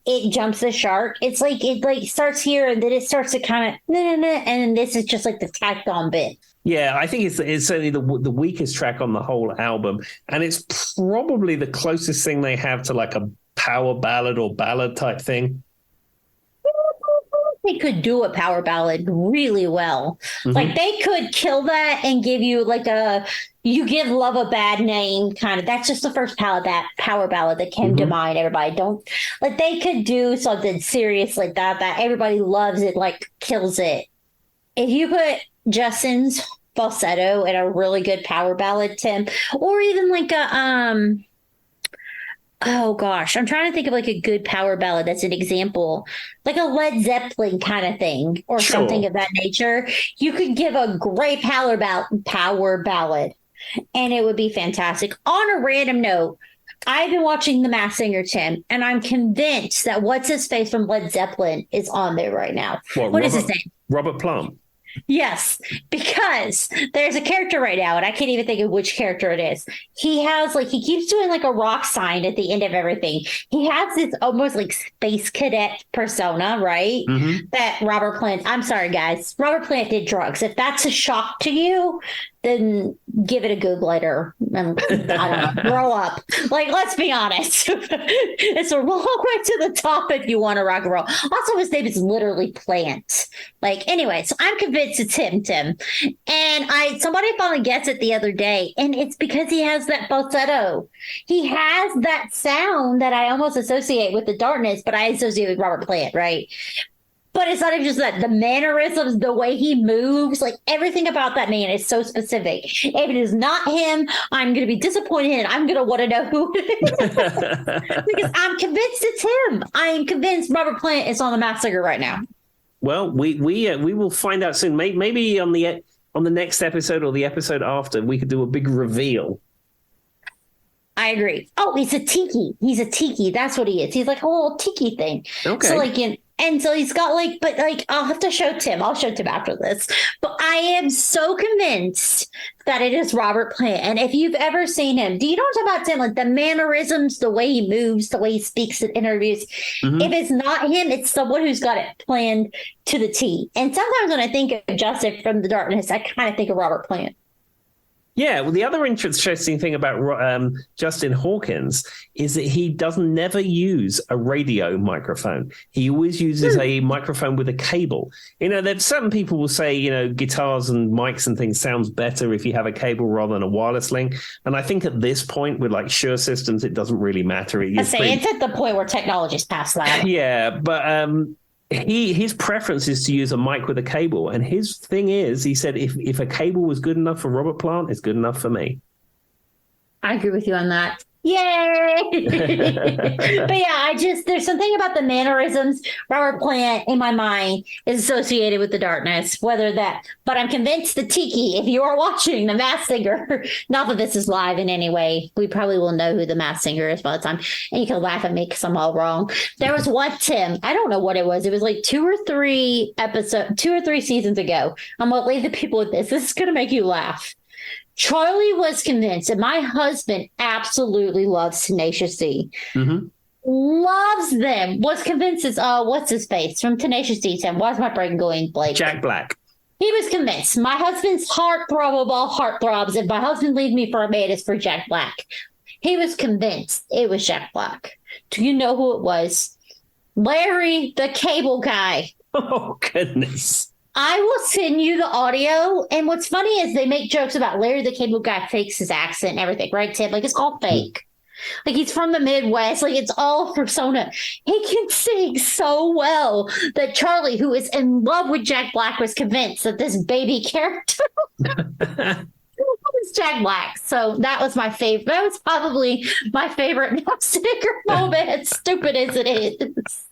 it jumps the shark. It's like it like starts here and then it starts to kind of and then this is just like the tacked on bit. Yeah, I think it's certainly the weakest track on the whole album, and it's probably the closest thing they have to like a power ballad or ballad type thing. They could do a power ballad really well. Mm-hmm. Like they could kill that and give you like a you give love a bad name kind of. That's just the first power ballad that came to mind. Everybody don't like they could do something serious like that everybody loves it, like kills it. If you put Justin's falsetto in a really good power ballad, Tim, or even like a oh gosh, I'm trying to think of like a good power ballad that's an example, like a Led Zeppelin kind of thing or something of that nature. You could give a great power ballad, and it would be fantastic. On a random note, I've been watching The Masked Singer, Tim, and I'm convinced that what's his face from Led Zeppelin is on there right now. What is his name? Robert Plant. Yes, because there's a character right now, and I can't even think of which character it is. He has like he keeps doing like a rock sign at the end of everything. He has this almost like space cadet persona, right? Mm-hmm. That Robert Plant. I'm sorry, guys. Robert Plant did drugs. If that's a shock to you, then give it a Google later. And I don't know, grow up. Like, let's be honest. It's a long way to the top if you want to rock and roll. Also, his name is literally Plant. Like, anyway, so I'm convinced it's him, Tim. And somebody finally gets it the other day, and it's because he has that falsetto. He has that sound that I almost associate with the darkness, but I associate with Robert Plant, right? But it's not even just that. The mannerisms, the way he moves, like everything about that man is so specific. If it is not him, I'm going to be disappointed and I'm going to want to know who it is. Because I'm convinced it's him. I am convinced Robert Plant is on The Masked Singer right now. Well, we will find out soon. Maybe on the next episode or the episode after, we could do a big reveal. I agree. Oh, he's a tiki. He's a tiki. That's what he is. He's like a little tiki thing. Okay. So like and so he's got like, but like, I'll have to show Tim. I'll show Tim after this. But I am so convinced that it is Robert Plant. And if you've ever seen him, do you know what I'm talking about, Tim? Like the mannerisms, the way he moves, the way he speaks in interviews. Mm-hmm. If it's not him, it's someone who's got it planned to the T. And sometimes when I think of Justin from the Darkness, I kind of think of Robert Plant. Yeah, well, the other interesting thing about Justin Hawkins is that he never use a radio microphone. He always uses a microphone with a cable. You know, that some people will say, you know, guitars and mics and things sounds better if you have a cable rather than a wireless link. And I think at this point with like Shure systems, it doesn't really matter. It's at the point where technology's past that. Yeah, but his preference is to use a mic with a cable, and his thing is, he said, if a cable was good enough for Robert Plant, it's good enough for me. I agree with you on that. Yay! But yeah, there's something about the mannerisms. Robert Plant in my mind is associated with the darkness, but I'm convinced the tiki, if you are watching The Masked Singer, not that this is live in any way, we probably will know who The Masked Singer is by the time, and you can laugh at me because I'm all wrong. There was one, Tim, I don't know what it was. It was like 2 or 3 seasons ago. I'm going to leave the people with this. This is going to make you laugh. Charlie was convinced, and my husband absolutely loves Tenacious D. Mm-hmm. Loves them. Was convinced it's, what's his face from Tenacious D, Tim? Why is my brain going blank? Jack Black. He was convinced. My husband's heartthrob of all heartthrobs, if my husband leaves me for a man, it's for Jack Black. He was convinced it was Jack Black. Do you know who it was? Larry, the cable guy. Oh, goodness. I will send you the audio. And what's funny is they make jokes about Larry the Cable Guy fakes his accent and everything, right, Tim? Like, it's all fake. Like, he's from the Midwest. Like, it's all persona. He can sing so well that Charlie, who is in love with Jack Black, was convinced that this baby character was Jack Black. So that was my favorite. That was probably my favorite Singer moment, as stupid as it is.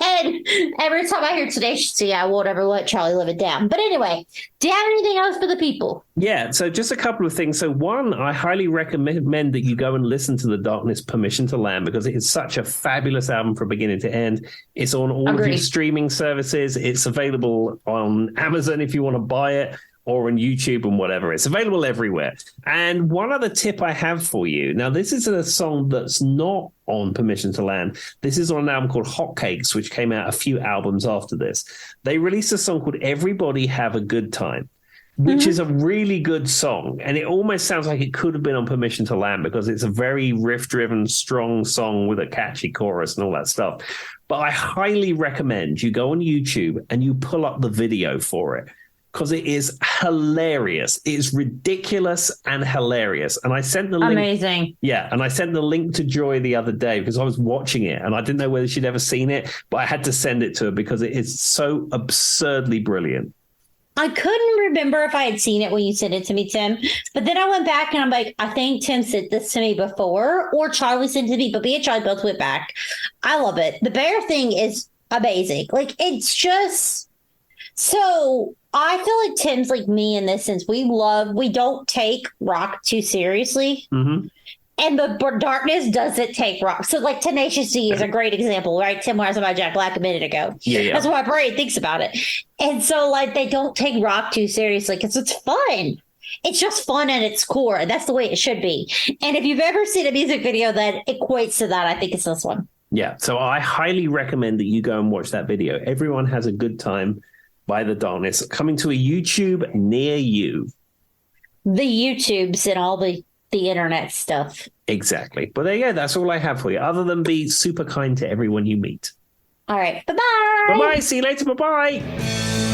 And every time I hear Tenacious D, I won't ever let Charlie live it down. But anyway, do you have anything else for the people? Yeah, so just a couple of things. So one, I highly recommend that you go and listen to The Darkness, Permission to Land, because it is such a fabulous album from beginning to end. It's on all of your streaming services. It's available on Amazon if you want to buy it. or on YouTube and whatever. It's available everywhere. And one other tip I have for you. Now, this is a song that's not on Permission to Land. This is on an album called Hotcakes, which came out a few albums after this. They released a song called Everybody Have a Good Time, which is a really good song. And it almost sounds like it could have been on Permission to Land because it's a very riff-driven, strong song with a catchy chorus and all that stuff. But I highly recommend you go on YouTube and you pull up the video for it because it is hilarious. It's ridiculous and hilarious. And I sent the link. Amazing. Yeah, and I sent the link to Joy the other day because I was watching it and I didn't know whether she'd ever seen it, but I had to send it to her because it is so absurdly brilliant. I couldn't remember if I had seen it when you sent it to me, Tim. But then I went back and I'm like, I think Tim sent this to me before, or Charlie sent it to me, but me and Charlie both went back. I love it. The bear thing is amazing. Like, it's just so I feel like Tim's like me in this sense. We don't take rock too seriously. Mm-hmm. And the darkness doesn't take rock. So, like, Tenacious D is a great example, right? Tim was about Jack Black a minute ago. Yeah. That's why my brain thinks about it. And so, like, they don't take rock too seriously because it's fun. It's just fun at its core. And that's the way it should be. And if you've ever seen a music video that equates to that, I think it's this one. Yeah. So I highly recommend that you go and watch that video. Everyone Has a Good Time by The Darkness, coming to a YouTube near you. The YouTubes and all the internet stuff. Exactly. But there you go. That's all I have for you, other than be super kind to everyone you meet. All right. Bye-bye. Bye-bye. See you later. Bye-bye.